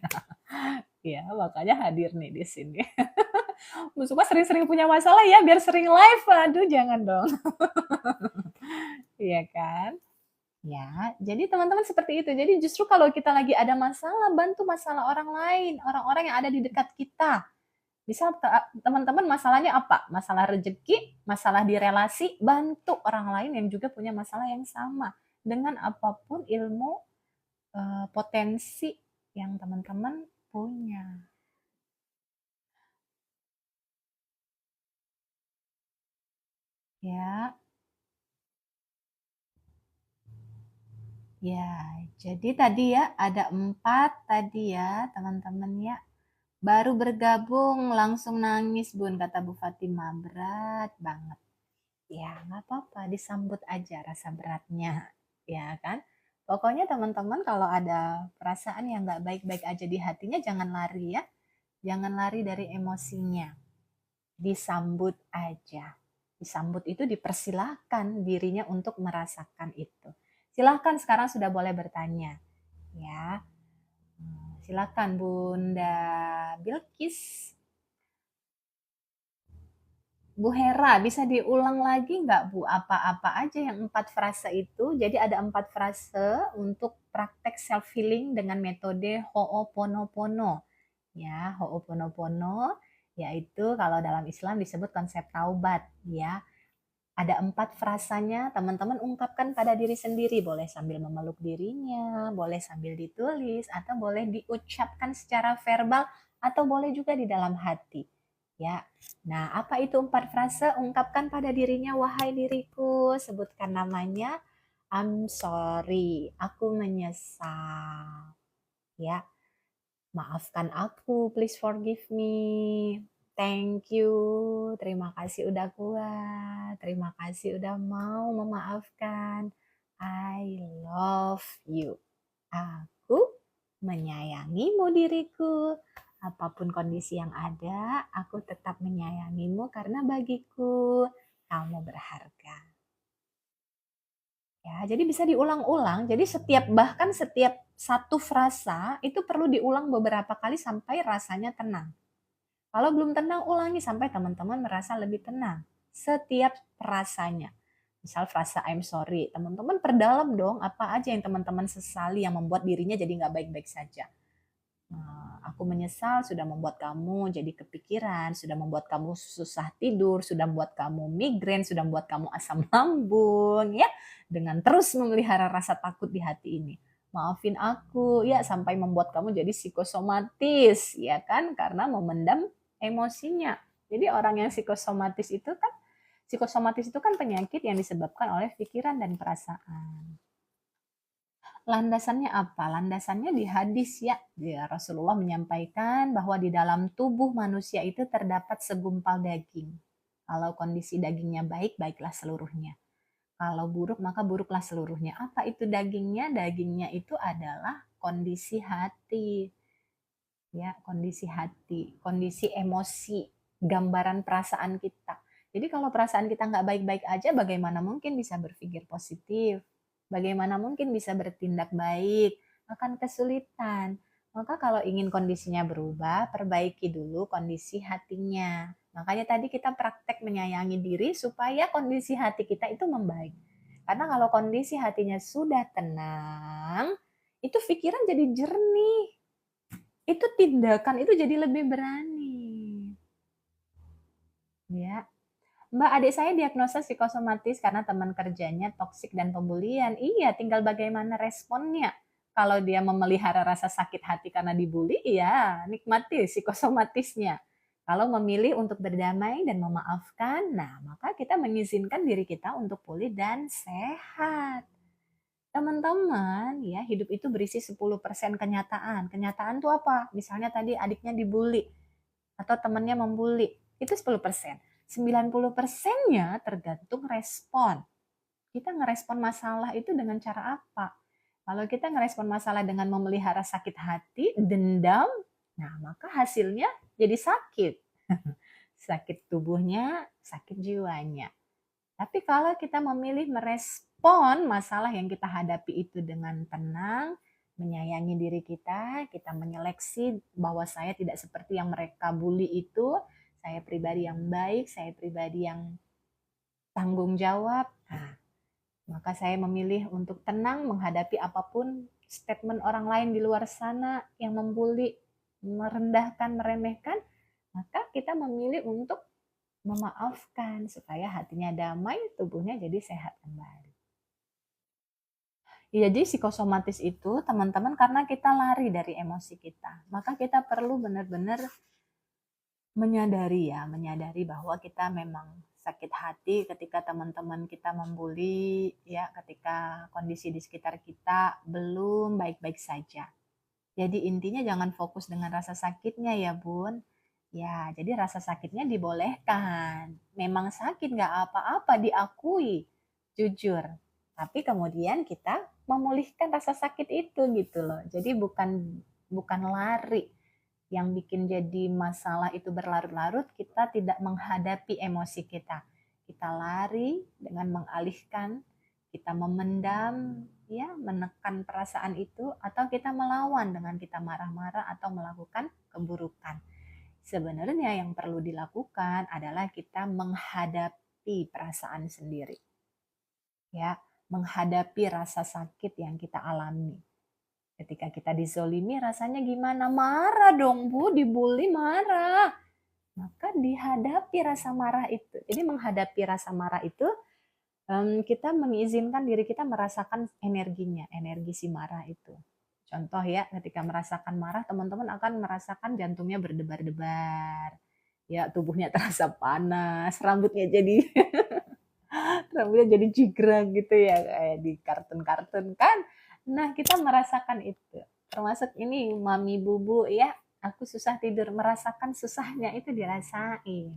Ya, makanya hadir nih di sini. Bu Sukma sering-sering punya masalah ya, biar sering live. Aduh, jangan dong. Iya kan? Ya, jadi teman-teman seperti itu. Jadi justru kalau kita lagi ada masalah, bantu masalah orang lain, orang-orang yang ada di dekat kita. Misal teman-teman masalahnya apa? Masalah rezeki, masalah di relasi, bantu orang lain yang juga punya masalah yang sama. Dengan apapun ilmu, potensi yang teman-teman punya. Ya, ya. Jadi tadi ya ada 4 tadi ya teman-teman ya. Baru bergabung langsung nangis Bun, kata Bu Fatima. Berat banget. Ya nggak apa-apa, disambut aja rasa beratnya. Ya kan? Pokoknya teman-teman kalau ada perasaan yang nggak baik-baik aja di hatinya jangan lari ya. Jangan lari dari emosinya. Disambut aja. Disambut itu dipersilahkan dirinya untuk merasakan itu. Silahkan sekarang sudah boleh bertanya. Ya, silakan Bunda Bilkis. Bu Hera, bisa diulang lagi nggak Bu? Apa-apa aja yang 4 frase itu? Jadi ada 4 frase untuk praktek self-healing dengan metode Ho'oponopono. Ya, Ho'oponopono yaitu kalau dalam Islam disebut konsep taubat. Ya, ada 4 frasanya, teman-teman ungkapkan pada diri sendiri. Boleh sambil memeluk dirinya, boleh sambil ditulis, atau boleh diucapkan secara verbal, atau boleh juga di dalam hati. Ya, nah apa itu 4 frase? Ungkapkan pada dirinya, wahai diriku, sebutkan namanya, I'm sorry, aku menyesal. Ya, maafkan aku, please forgive me. Thank you, terima kasih udah kuat, terima kasih udah mau memaafkan. I love you. Aku menyayangimu diriku. Apapun kondisi yang ada, aku tetap menyayangimu karena bagiku kamu berharga. Ya, jadi bisa diulang-ulang. Jadi bahkan setiap satu frasa itu perlu diulang beberapa kali sampai rasanya tenang. Kalau belum tenang, ulangi sampai teman-teman merasa lebih tenang. Setiap frasanya. Misal frasa I'm sorry, teman-teman perdalam dong apa aja yang teman-teman sesali yang membuat dirinya jadi nggak baik-baik saja. Aku menyesal sudah membuat kamu jadi kepikiran, sudah membuat kamu susah tidur, sudah membuat kamu migrain, sudah membuat kamu asam lambung, ya, dengan terus memelihara rasa takut di hati ini. Maafin aku, ya, sampai membuat kamu jadi psikosomatis, ya kan, karena memendam emosinya. Jadi orang yang psikosomatis itu kan Psikosomatis itu kan penyakit yang disebabkan oleh pikiran dan perasaan. Landasannya apa? Landasannya di hadis ya. Rasulullah menyampaikan bahwa di dalam tubuh manusia itu terdapat segumpal daging. Kalau kondisi dagingnya baik, baiklah seluruhnya. Kalau buruk, maka buruklah seluruhnya. Apa itu dagingnya? Dagingnya itu adalah kondisi hati. Ya, kondisi hati, kondisi emosi, gambaran perasaan kita. Jadi kalau perasaan kita nggak baik-baik aja, bagaimana mungkin bisa berpikir positif? Bagaimana mungkin bisa bertindak baik? Akan kesulitan. Maka kalau ingin kondisinya berubah, perbaiki dulu kondisi hatinya. Makanya tadi kita praktek menyayangi diri supaya kondisi hati kita itu membaik. Karena kalau kondisi hatinya sudah tenang, itu pikiran jadi jernih. Itu tindakan itu jadi lebih berani. Ya. Mbak, adik saya diagnosa psikosomatis karena teman kerjanya toksik dan pembulian. Iya, tinggal bagaimana responnya. Kalau dia memelihara rasa sakit hati karena dibully, ya nikmati psikosomatisnya. Kalau memilih untuk berdamai dan memaafkan, nah maka kita mengizinkan diri kita untuk pulih dan sehat. Teman-teman, ya hidup itu berisi 10% kenyataan. Kenyataan tuh apa? Misalnya tadi adiknya dibully atau temannya membuli, itu 10%. 90%-nya tergantung respon. Kita ngerespon masalah itu dengan cara apa? Kalau kita ngerespon masalah dengan memelihara sakit hati, dendam, nah maka hasilnya jadi sakit. Sakit tubuhnya, sakit jiwanya. Tapi kalau kita memilih merespon masalah yang kita hadapi itu dengan tenang, menyayangi diri kita menyeleksi bahwa saya tidak seperti yang mereka bully itu, saya pribadi yang baik, saya pribadi yang tanggung jawab. Nah, maka saya memilih untuk tenang menghadapi apapun statement orang lain di luar sana yang membuli, merendahkan, meremehkan, maka kita memilih untuk memaafkan supaya hatinya damai, tubuhnya jadi sehat kembali. Ya, jadi psikosomatis itu teman-teman karena kita lari dari emosi kita. Maka kita perlu benar-benar menyadari bahwa kita memang sakit hati ketika teman-teman kita membuli, ya, ketika kondisi di sekitar kita belum baik-baik saja. Jadi intinya jangan fokus dengan rasa sakitnya ya Bun. Ya, jadi rasa sakitnya dibolehkan. Memang sakit nggak apa-apa, diakui. Jujur. Tapi kemudian kita memulihkan rasa sakit itu gitu loh. Jadi bukan lari. Yang bikin jadi masalah itu berlarut-larut, kita tidak menghadapi emosi kita. Kita lari dengan mengalihkan, kita memendam, ya, menekan perasaan itu, atau kita melawan dengan kita marah-marah atau melakukan keburukan. Sebenarnya yang perlu dilakukan adalah kita menghadapi perasaan sendiri. Ya, menghadapi rasa sakit yang kita alami. Ketika kita dizolimi rasanya gimana? Marah dong Bu, dibully marah. Maka dihadapi rasa marah itu. Jadi menghadapi rasa marah itu kita mengizinkan diri kita merasakan energinya, energi si marah itu. Contoh ya, ketika merasakan marah, teman-teman akan merasakan jantungnya berdebar-debar. Ya, tubuhnya terasa panas, rambutnya jadi jigrang gitu ya, kayak di kartun-kartun kan. Nah, kita merasakan itu. Termasuk ini mami bubu ya, aku susah tidur, merasakan susahnya itu dirasain.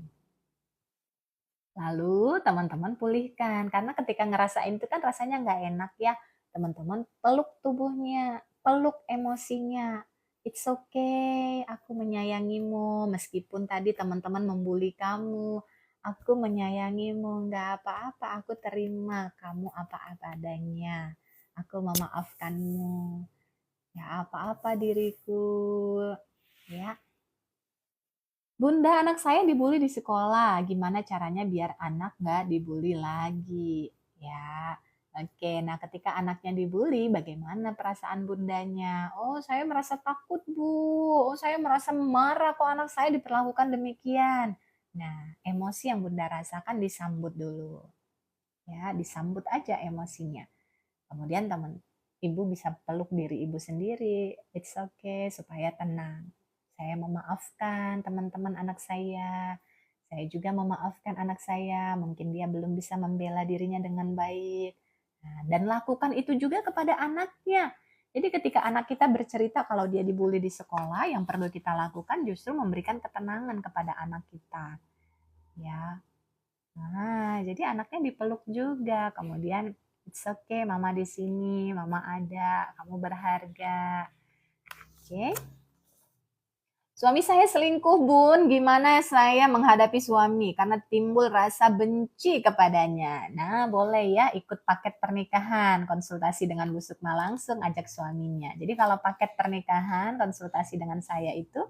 Lalu teman-teman pulihkan, karena ketika ngerasain itu kan rasanya nggak enak ya. Teman-teman peluk tubuhnya, peluk emosinya. It's okay, aku menyayangimu. Meskipun tadi teman-teman membuli kamu, aku menyayangimu. Nggak apa-apa, aku terima kamu apa-apa adanya. Aku memaafkanmu. Ya apa-apa diriku. Ya, Bunda, anak saya dibully di sekolah. Gimana caranya biar anak nggak dibully lagi? Ya, oke. Nah, ketika anaknya dibully, bagaimana perasaan bundanya? Oh, saya merasa takut, Bu. Oh, saya merasa marah kok anak saya diperlakukan demikian. Nah, emosi yang bunda rasakan disambut dulu. Ya, disambut aja emosinya. Kemudian ibu bisa peluk diri ibu sendiri. It's okay, supaya tenang. Saya memaafkan teman-teman anak saya Saya juga memaafkan anak saya, mungkin dia belum bisa membela dirinya dengan baik. Nah, dan lakukan itu juga kepada anaknya. Jadi ketika anak kita bercerita kalau dia dibully di sekolah, yang perlu kita lakukan justru memberikan ketenangan kepada anak kita. Ya. Nah, jadi anaknya dipeluk juga. Kemudian, it's okay, mama di sini, mama ada, kamu berharga. Oke. Suami saya selingkuh, Bun. Gimana saya menghadapi suami? Karena timbul rasa benci kepadanya. Nah, boleh ya ikut paket pernikahan. Konsultasi dengan Bu Sukma langsung ajak suaminya. Jadi kalau paket pernikahan, konsultasi dengan saya itu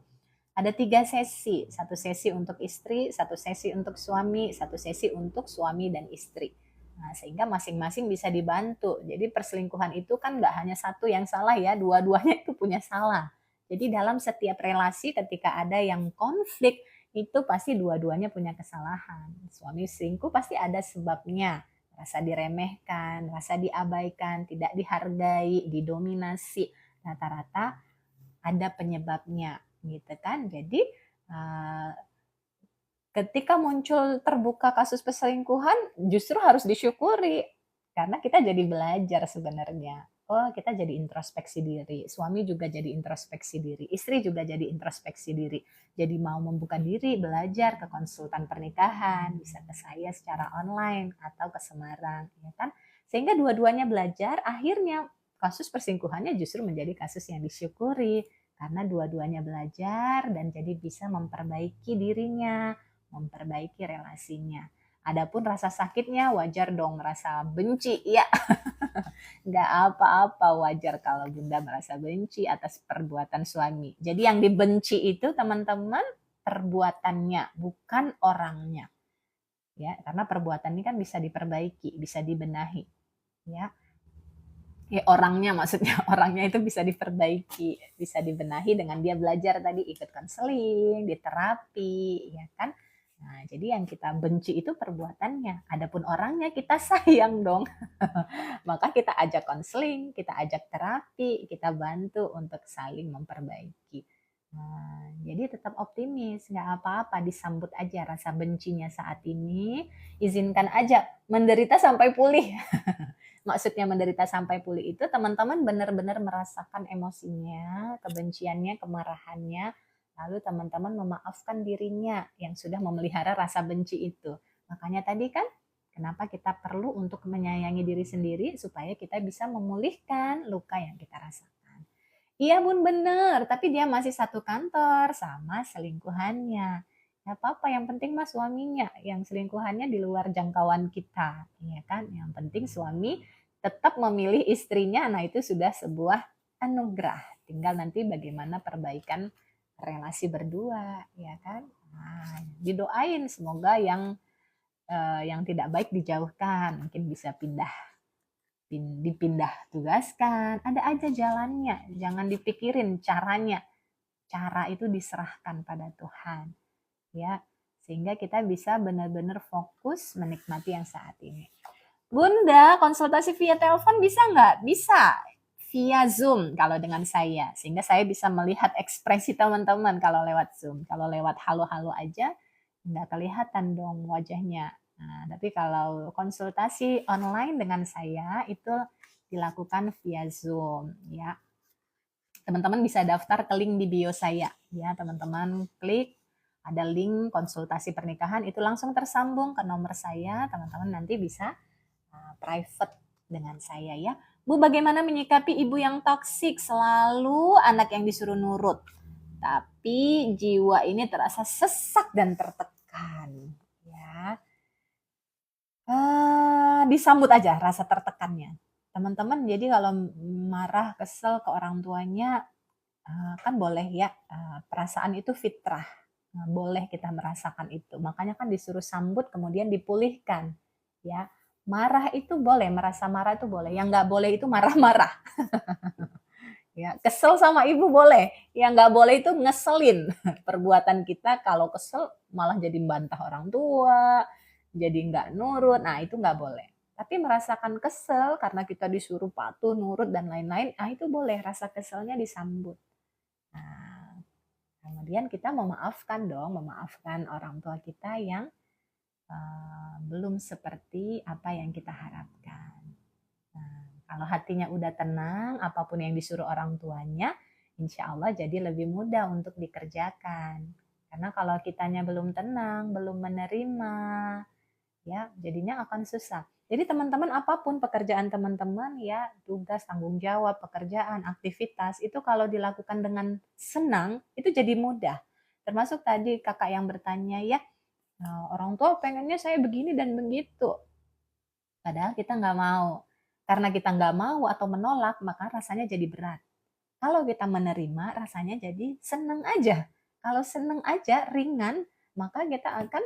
ada 3 sesi. 1 sesi untuk istri, 1 sesi untuk suami, 1 sesi untuk suami dan istri. Nah, sehingga masing-masing bisa dibantu. Jadi perselingkuhan itu kan nggak hanya satu yang salah ya, dua-duanya itu punya salah. Jadi dalam setiap relasi ketika ada yang konflik, itu pasti dua-duanya punya kesalahan. Suami selingkuh pasti ada sebabnya. Rasa diremehkan, rasa diabaikan, tidak dihargai, didominasi. Rata-rata ada penyebabnya gitu kan. Jadi ketika muncul terbuka kasus perselingkuhan justru harus disyukuri karena kita jadi belajar sebenarnya. Oh, kita jadi introspeksi diri. Suami juga jadi introspeksi diri. Istri juga jadi introspeksi diri. Jadi mau membuka diri, belajar ke konsultan pernikahan, bisa ke saya secara online atau ke Semarang, ya kan? Sehingga dua-duanya belajar, akhirnya kasus perselingkuhannya justru menjadi kasus yang disyukuri karena dua-duanya belajar dan jadi bisa memperbaiki dirinya, memperbaiki relasinya. Adapun rasa sakitnya wajar dong merasa benci, ya. Nggak apa-apa, wajar kalau Bunda merasa benci atas perbuatan suami. Jadi yang dibenci itu teman-teman perbuatannya, bukan orangnya. Ya, karena perbuatan ini kan bisa diperbaiki, bisa dibenahi. Ya, orangnya maksudnya orangnya itu bisa diperbaiki, bisa dibenahi dengan dia belajar tadi ikut konseling, di terapi, ya kan? Nah, jadi yang kita benci itu perbuatannya. Adapun orangnya kita sayang dong. Maka kita ajak konseling, kita ajak terapi, kita bantu untuk saling memperbaiki. Nah, jadi tetap optimis, nggak apa-apa, disambut aja rasa bencinya saat ini, izinkan aja menderita sampai pulih. Maksudnya menderita sampai pulih itu teman-teman benar-benar merasakan emosinya, kebenciannya, kemarahannya, lalu teman-teman memaafkan dirinya yang sudah memelihara rasa benci itu. Makanya tadi kan kenapa kita perlu untuk menyayangi diri sendiri supaya kita bisa memulihkan luka yang kita rasakan. Iya Bun bener, tapi dia masih satu kantor sama selingkuhannya. Gak apa-apa, yang penting mah suaminya, yang selingkuhannya di luar jangkauan kita, ya kan? Yang penting suami tetap memilih istrinya, nah itu sudah sebuah anugerah. Tinggal nanti bagaimana perbaikan relasi berdua, ya kan? Nah, didoain semoga yang tidak baik dijauhkan, mungkin bisa dipindah tugaskan, ada aja jalannya, jangan dipikirin caranya. Cara itu diserahkan pada Tuhan, ya, sehingga kita bisa benar-benar fokus menikmati yang saat ini. Bunda, konsultasi via telepon bisa nggak? Bisa, via Zoom kalau dengan saya, sehingga saya bisa melihat ekspresi teman-teman kalau lewat Zoom. Kalau lewat halo-halo aja, nggak kelihatan dong wajahnya. Nah, tapi kalau konsultasi online dengan saya itu dilakukan via Zoom, ya. Teman-teman bisa daftar ke link di bio saya, ya. Teman-teman klik ada link konsultasi pernikahan, itu langsung tersambung ke nomor saya. Teman-teman nanti bisa private dengan saya, ya. Bu, bagaimana menyikapi ibu yang toksik, selalu anak yang disuruh nurut, tapi jiwa ini terasa sesak dan tertekan, ya. Disambut aja rasa tertekannya. Teman-teman, jadi kalau marah, kesel ke orang tuanya, kan boleh ya, perasaan itu fitrah. Boleh kita merasakan itu. Makanya kan disuruh sambut kemudian dipulihkan, ya. Marah itu boleh, merasa marah itu boleh. Yang nggak boleh itu marah-marah. Ya, kesel sama ibu boleh. Yang nggak boleh itu ngeselin. Perbuatan kita kalau kesel malah jadi bantah orang tua, jadi nggak nurut. Nah, itu nggak boleh. Tapi merasakan kesel karena kita disuruh patuh, nurut, dan lain-lain, itu boleh. Rasa keselnya disambut. Nah, Kemudian kita memaafkan dong, memaafkan orang tua kita yang belum seperti apa yang kita harapkan. Nah, kalau hatinya udah tenang, apapun yang disuruh orang tuanya, insya Allah jadi lebih mudah untuk dikerjakan. Karena kalau kitanya belum tenang, belum menerima, ya jadinya akan susah. Jadi teman-teman, apapun pekerjaan teman-teman ya, tugas, tanggung jawab, pekerjaan, aktivitas itu kalau dilakukan dengan senang itu jadi mudah. Termasuk tadi kakak yang bertanya ya, orang tua pengennya saya begini dan begitu. Padahal kita nggak mau. Karena kita nggak mau atau menolak, maka rasanya jadi berat. Kalau kita menerima, rasanya jadi senang aja. Kalau senang aja, ringan, maka kita akan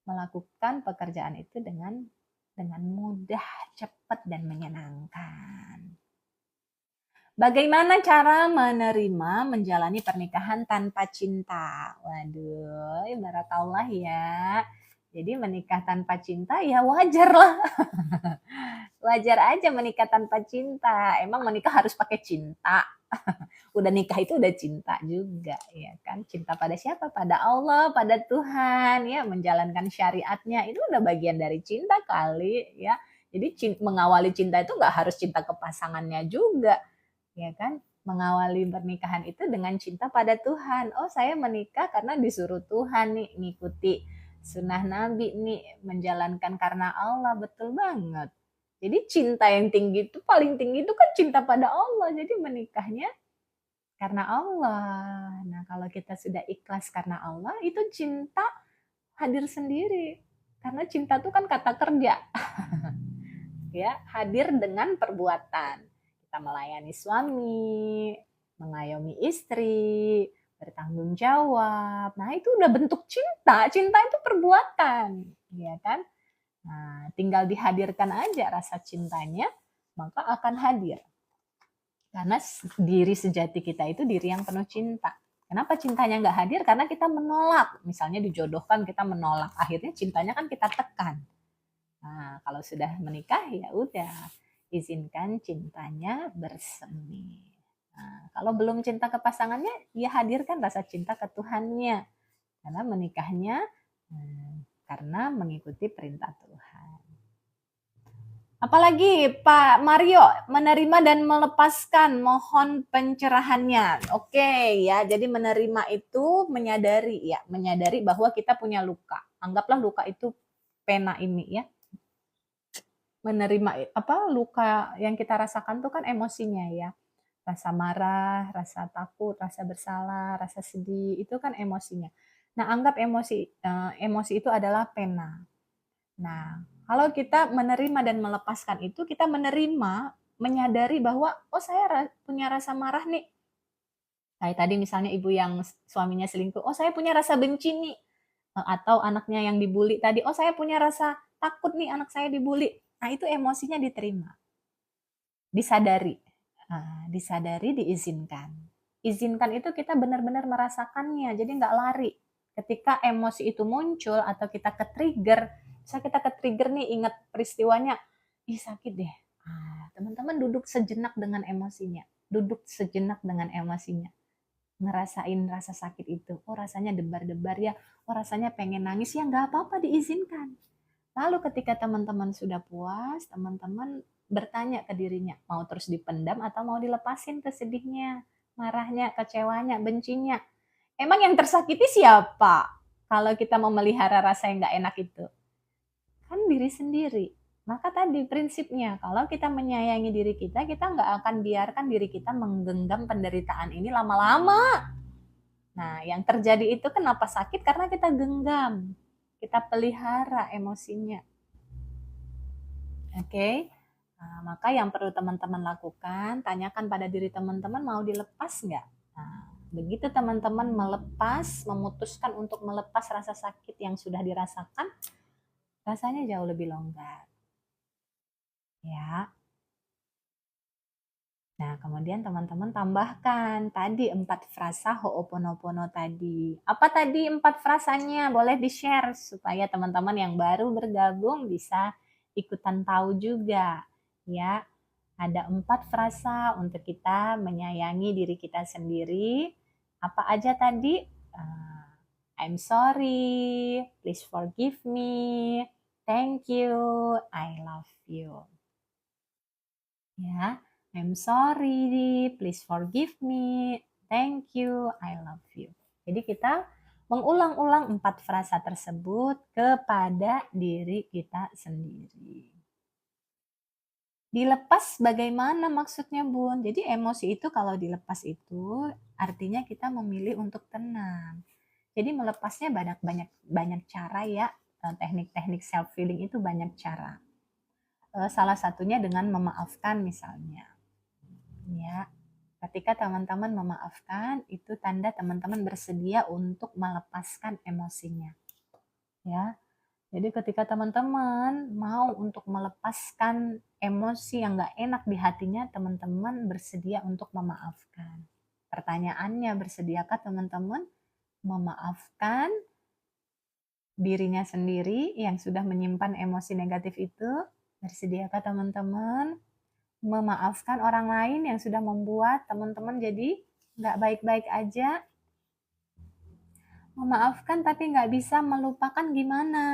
melakukan pekerjaan itu dengan mudah, cepat, dan menyenangkan. Bagaimana cara menerima menjalani pernikahan tanpa cinta? Waduh, barakallah ya. Jadi menikah tanpa cinta ya wajar lah. Wajar aja menikah tanpa cinta. Emang menikah harus pakai cinta. Udah nikah itu udah cinta juga, ya kan? Cinta pada siapa? Pada Allah, pada Tuhan, ya, menjalankan syariatnya itu udah bagian dari cinta kali, ya. Jadi mengawali cinta itu nggak harus cinta ke pasangannya juga, ya kan? Mengawali pernikahan itu dengan cinta pada Tuhan. Oh, saya menikah karena disuruh Tuhan nih, ngikuti sunnah Nabi nih, menjalankan karena Allah, betul banget. Jadi cinta yang tinggi itu, paling tinggi itu kan cinta pada Allah. Jadi menikahnya karena Allah. Nah, kalau kita sudah ikhlas karena Allah, itu cinta hadir sendiri. Karena cinta itu kan kata kerja. Ya, hadir dengan perbuatan. Kita melayani suami, mengayomi istri, bertanggung jawab. Nah, itu udah bentuk cinta. Cinta itu perbuatan, ya kan? Nah, tinggal dihadirkan aja rasa cintanya, maka akan hadir. Karena diri sejati kita itu diri yang penuh cinta. Kenapa cintanya nggak hadir? Karena kita menolak. Misalnya dijodohkan, kita menolak. Akhirnya cintanya kan kita tekan. Nah, kalau sudah menikah ya udah, izinkan cintanya bersemi. Nah, kalau belum cinta ke pasangannya, ya hadirkan rasa cinta ke Tuhannya. Karena menikahnya karena mengikuti perintah Tuhan. Apalagi Pak Mario, menerima dan melepaskan, mohon pencerahannya. Oke ya, jadi menerima itu menyadari bahwa kita punya luka. Anggaplah luka itu pena ini ya. Menerima luka yang kita rasakan itu kan emosinya ya. Rasa marah, rasa takut, rasa bersalah, rasa sedih, itu kan emosinya. Nah, anggap emosi itu adalah pena. Nah, kalau kita menerima dan melepaskan itu, kita menerima, menyadari bahwa, oh saya punya rasa marah nih. Kayak tadi misalnya ibu yang suaminya selingkuh, oh saya punya rasa benci nih. Atau anaknya yang dibully tadi, oh saya punya rasa takut nih anak saya dibully. Nah itu emosinya diterima. Disadari. Disadari, diizinkan. Izinkan itu kita benar-benar merasakannya, jadi nggak lari. Ketika emosi itu muncul atau kita ke-trigger, misalnya kita ke-trigger nih, ingat peristiwanya, ih sakit deh. Teman-teman duduk sejenak dengan emosinya. Duduk sejenak dengan emosinya. Ngerasain rasa sakit itu. Oh rasanya debar-debar ya. Oh rasanya pengen nangis ya, nggak apa-apa, diizinkan. Lalu ketika teman-teman sudah puas, teman-teman bertanya ke dirinya, mau terus dipendam atau mau dilepasin tuh sedihnya, marahnya, kecewanya, bencinya. Emang yang tersakiti siapa? Kalau kita mau melihara rasa yang gak enak itu. Kan diri sendiri. Maka tadi prinsipnya, kalau kita menyayangi diri kita nggak akan biarkan diri kita menggenggam penderitaan ini lama-lama. Nah, yang terjadi itu kenapa sakit? Karena kita genggam. Kita pelihara emosinya. Oke? Nah, maka yang perlu teman-teman lakukan, tanyakan pada diri teman-teman mau dilepas nggak? Nah, begitu teman-teman melepas, memutuskan untuk melepas rasa sakit yang sudah dirasakan, rasanya jauh lebih longgar. Ya. Nah, kemudian teman-teman tambahkan tadi 4 frasa Ho'oponopono tadi. Apa tadi 4 frasanya? Boleh di-share supaya teman-teman yang baru bergabung bisa ikutan tahu juga. Ya, ada 4 frasa untuk kita menyayangi diri kita sendiri Apa aja tadi? Uh, I'm sorry, please forgive me, thank you, I love you. Ya, I'm sorry, please forgive me, thank you, I love you. Jadi kita mengulang-ulang 4 frasa tersebut kepada diri kita sendiri. Dilepas bagaimana maksudnya, Bun? Jadi emosi itu kalau dilepas itu artinya kita memilih untuk tenang. Jadi melepasnya banyak cara ya. Teknik-teknik self healing itu banyak cara. Salah satunya dengan memaafkan misalnya. Ya. Ketika teman-teman memaafkan, itu tanda teman-teman bersedia untuk melepaskan emosinya. Ya. Jadi ketika teman-teman mau untuk melepaskan emosi yang gak enak di hatinya, teman-teman bersedia untuk memaafkan. Pertanyaannya, bersediakah teman-teman memaafkan dirinya sendiri yang sudah menyimpan emosi negatif itu? Bersediakah teman-teman memaafkan orang lain yang sudah membuat teman-teman jadi gak baik-baik aja? Memaafkan tapi gak bisa melupakan gimana?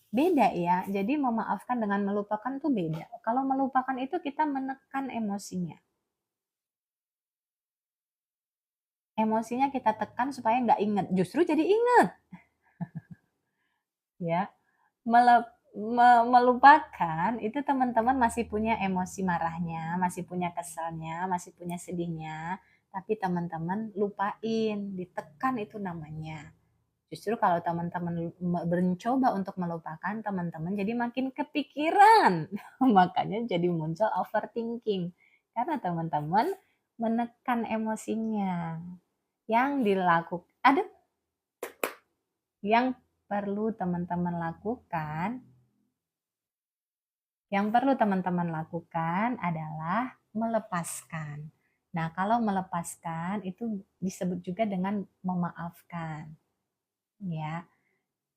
Beda ya, jadi memaafkan dengan melupakan tuh beda. Kalau melupakan itu kita menekan emosinya. Emosinya kita tekan supaya nggak inget, justru jadi inget. Ya, melupakan itu teman-teman masih punya emosi marahnya, masih punya kesalnya, masih punya sedihnya, tapi teman-teman lupain, ditekan itu namanya. Justru kalau teman-teman mencoba untuk melupakan, teman-teman jadi makin kepikiran. Makanya jadi muncul overthinking. Karena teman-teman menekan emosinya. Yang perlu teman-teman lakukan adalah melepaskan. Nah, kalau melepaskan itu disebut juga dengan memaafkan. Ya.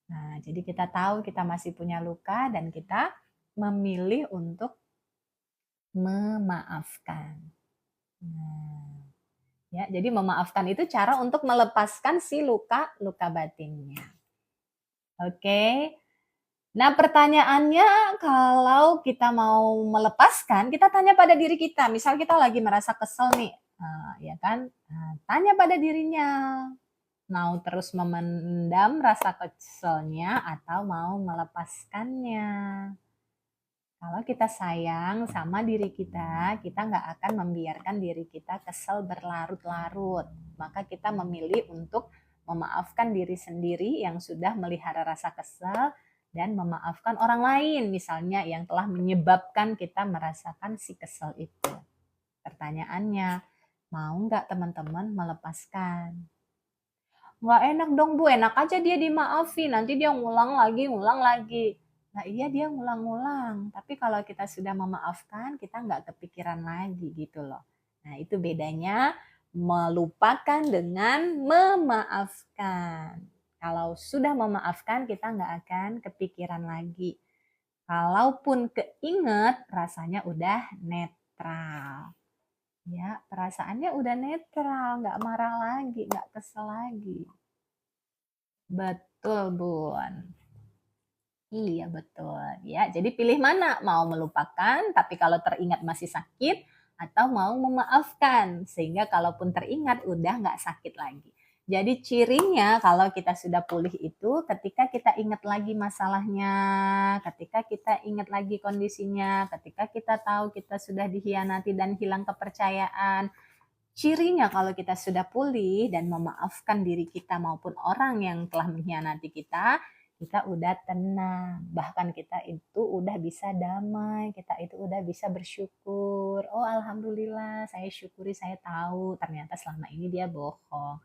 Nah, jadi kita tahu kita masih punya luka dan kita memilih untuk memaafkan. Nah, ya, jadi memaafkan itu cara untuk melepaskan si luka batinnya. Oke. Nah, pertanyaannya kalau kita mau melepaskan, kita tanya pada diri kita. Misal kita lagi merasa kesel nih, ya kan? Nah, tanya pada dirinya, mau terus memendam rasa keselnya atau mau melepaskannya. Kalau kita sayang sama diri kita nggak akan membiarkan diri kita kesel berlarut-larut. Maka kita memilih untuk memaafkan diri sendiri yang sudah melihara rasa kesel dan memaafkan orang lain misalnya yang telah menyebabkan kita merasakan si kesel itu. Pertanyaannya, mau nggak teman-teman melepaskan? Nggak enak dong Bu, enak aja dia dimaafin, nanti dia ngulang lagi. Nah iya dia ngulang-ngulang, tapi kalau kita sudah memaafkan, kita nggak kepikiran lagi gitu loh. Nah itu bedanya melupakan dengan memaafkan. Kalau sudah memaafkan, kita nggak akan kepikiran lagi. Kalaupun keinget, rasanya udah netral. Ya, perasaannya udah netral, nggak marah lagi, nggak kesel lagi. Betul, Bun. Iya, betul. Ya, jadi pilih mana? Mau melupakan, tapi kalau teringat masih sakit, atau mau memaafkan, sehingga kalaupun teringat udah nggak sakit lagi. Jadi cirinya kalau kita sudah pulih itu ketika kita ingat lagi masalahnya, ketika kita ingat lagi kondisinya, ketika kita tahu kita sudah dikhianati dan hilang kepercayaan. Cirinya kalau kita sudah pulih dan memaafkan diri kita maupun orang yang telah mengkhianati kita udah tenang. Bahkan kita itu udah bisa damai, kita itu udah bisa bersyukur. Oh alhamdulillah, saya syukuri, saya tahu ternyata selama ini dia bohong.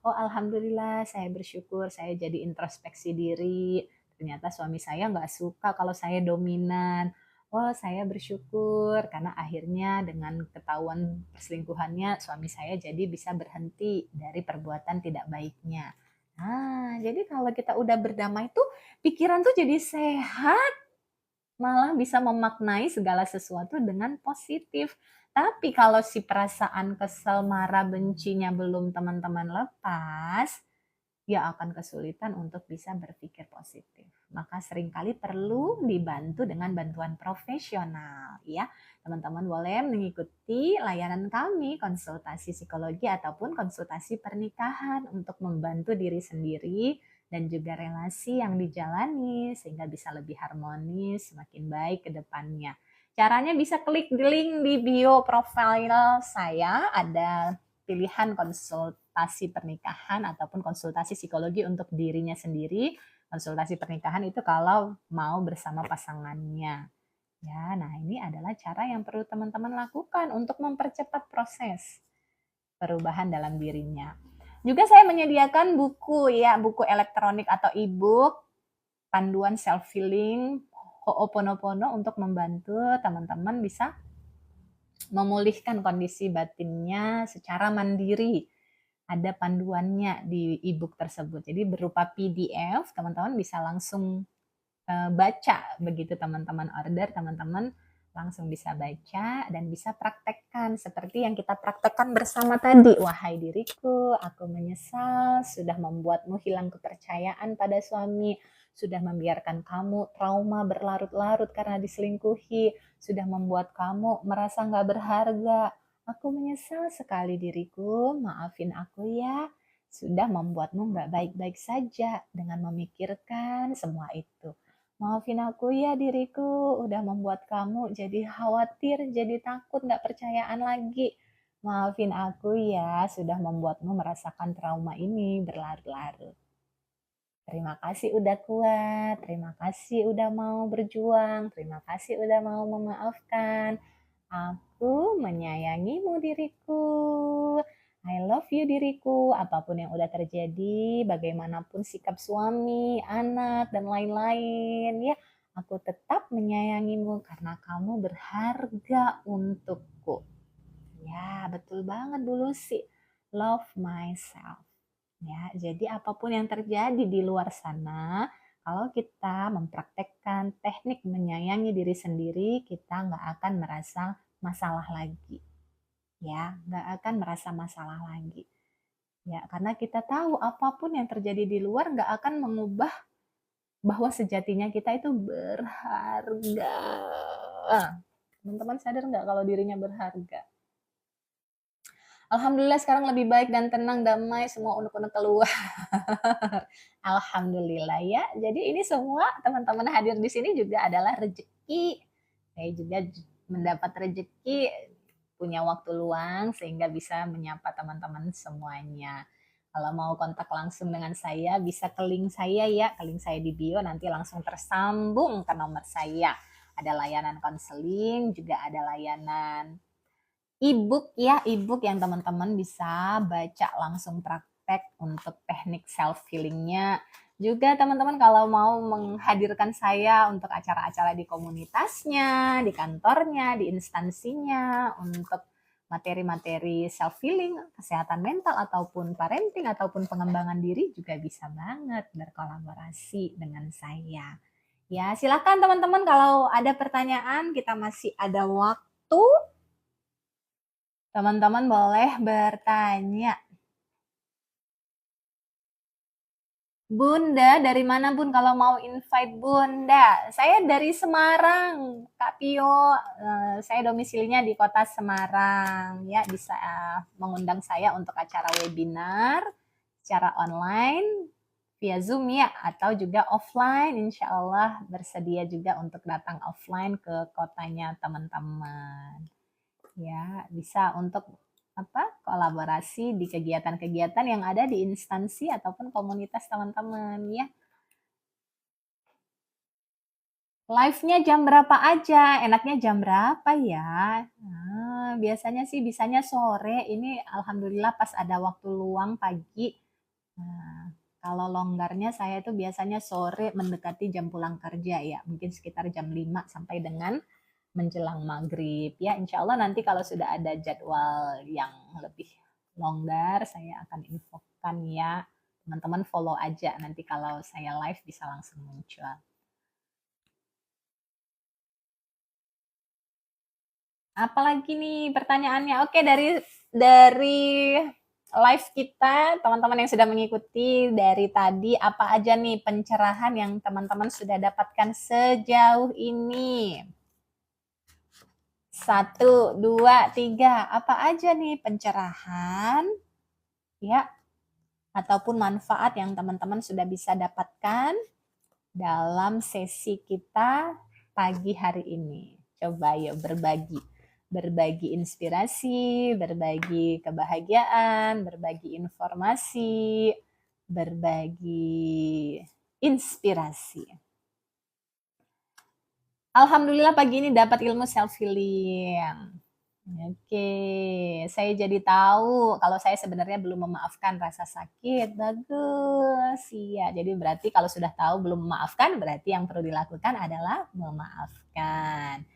Oh alhamdulillah, saya bersyukur, saya jadi introspeksi diri. Ternyata suami saya nggak suka kalau saya dominan. Oh saya bersyukur karena akhirnya dengan ketahuan perselingkuhannya suami saya jadi bisa berhenti dari perbuatan tidak baiknya. Nah, jadi kalau kita udah berdamai tuh pikiran tuh jadi sehat, malah bisa memaknai segala sesuatu dengan positif. Tapi kalau si perasaan kesel, marah, bencinya belum teman-teman lepas, dia akan kesulitan untuk bisa berpikir positif. Maka seringkali perlu dibantu dengan bantuan profesional, ya. Teman-teman boleh mengikuti layanan kami, konsultasi psikologi ataupun konsultasi pernikahan untuk membantu diri sendiri dan juga relasi yang dijalani sehingga bisa lebih harmonis, semakin baik ke depannya. Caranya bisa klik di link di bio profil saya, ada pilihan konsultasi pernikahan ataupun konsultasi psikologi untuk dirinya sendiri. Konsultasi pernikahan itu kalau mau bersama pasangannya. Ya, nah ini adalah cara yang perlu teman-teman lakukan untuk mempercepat proses perubahan dalam dirinya. Juga saya menyediakan buku ya, buku elektronik atau e-book panduan self healing Ho'oponopono untuk membantu teman-teman bisa memulihkan kondisi batinnya secara mandiri. Ada panduannya di e-book tersebut. Jadi berupa PDF, teman-teman bisa langsung baca. Begitu teman-teman order, teman-teman langsung bisa baca dan bisa praktekkan seperti yang kita praktekkan bersama tadi. Wahai diriku, aku menyesal sudah membuatmu hilang kepercayaan pada suami, sudah membiarkan kamu trauma berlarut-larut karena diselingkuhi, sudah membuat kamu merasa nggak berharga. Aku menyesal sekali diriku, maafin aku ya, sudah membuatmu nggak baik-baik saja dengan memikirkan semua itu. Maafin aku ya diriku, udah membuat kamu jadi khawatir, jadi takut, nggak percayaan lagi. Maafin aku ya, sudah membuatmu merasakan trauma ini berlarut-larut. Terima kasih udah kuat, terima kasih udah mau berjuang, terima kasih udah mau memaafkan. Aku menyayangimu diriku. I love you diriku. Apapun yang udah terjadi, bagaimanapun sikap suami, anak, dan lain-lain, ya, aku tetap menyayangimu karena kamu berharga untukku. Ya, betul banget dulu sih. Love myself. Ya, jadi apapun yang terjadi di luar sana, kalau kita mempraktekkan teknik menyayangi diri sendiri, kita nggak akan merasa masalah lagi. Ya, nggak akan merasa masalah lagi. Ya, karena kita tahu apapun yang terjadi di luar nggak akan mengubah bahwa sejatinya kita itu berharga. Teman-teman sadar nggak kalau dirinya berharga? Alhamdulillah sekarang lebih baik dan tenang, damai, semua unek-unek keluar. Alhamdulillah ya. Jadi ini semua teman-teman hadir di sini juga adalah rezeki. Saya juga mendapat rezeki, punya waktu luang sehingga bisa menyapa teman-teman semuanya. Kalau mau kontak langsung dengan saya bisa ke link saya ya, ke link saya di bio nanti langsung tersambung ke nomor saya. Ada layanan konseling, juga ada layanan e-book ya, e-book yang teman-teman bisa baca langsung praktek untuk teknik self healingnya. Juga teman-teman kalau mau menghadirkan saya untuk acara-acara di komunitasnya, di kantornya, di instansinya, untuk materi-materi self healing, kesehatan mental ataupun parenting ataupun pengembangan diri juga bisa banget berkolaborasi dengan saya. Ya, silakan teman-teman kalau ada pertanyaan, kita masih ada waktu. Teman-teman boleh bertanya. Bunda, dari mana Bun kalau mau invite Bunda? Saya dari Semarang, Kak Pio. Saya domisilinya di kota Semarang. Ya, bisa mengundang saya untuk acara webinar secara online via Zoom ya, atau juga offline. Insya Allah bersedia juga untuk datang offline ke kotanya teman-teman. Ya, bisa untuk kolaborasi di kegiatan-kegiatan yang ada di instansi ataupun komunitas teman-teman ya. Live-nya jam berapa aja? Enaknya jam berapa ya? Nah, biasanya sih bisanya sore. Ini alhamdulillah pas ada waktu luang pagi. Nah, kalau longgarnya saya tuh biasanya sore mendekati jam pulang kerja ya. Mungkin sekitar jam 5 sampai dengan menjelang maghrib ya. Insya Allah nanti kalau sudah ada jadwal yang lebih longgar saya akan infokan ya. Teman-teman follow aja nanti kalau saya live bisa langsung muncul. Apalagi nih pertanyaannya? Oke, dari live kita, teman-teman yang sudah mengikuti dari tadi, apa aja nih pencerahan yang teman-teman sudah dapatkan sejauh ini? 1, 2, 3. Apa aja nih pencerahan ya ataupun manfaat yang teman-teman sudah bisa dapatkan dalam sesi kita pagi hari ini? Coba yuk berbagi inspirasi, berbagi kebahagiaan, berbagi informasi, berbagi inspirasi. Alhamdulillah pagi ini dapat ilmu self healing. Oke, saya jadi tahu kalau saya sebenarnya belum memaafkan rasa sakit. Bagus. Iya, jadi berarti kalau sudah tahu belum memaafkan, berarti yang perlu dilakukan adalah memaafkan.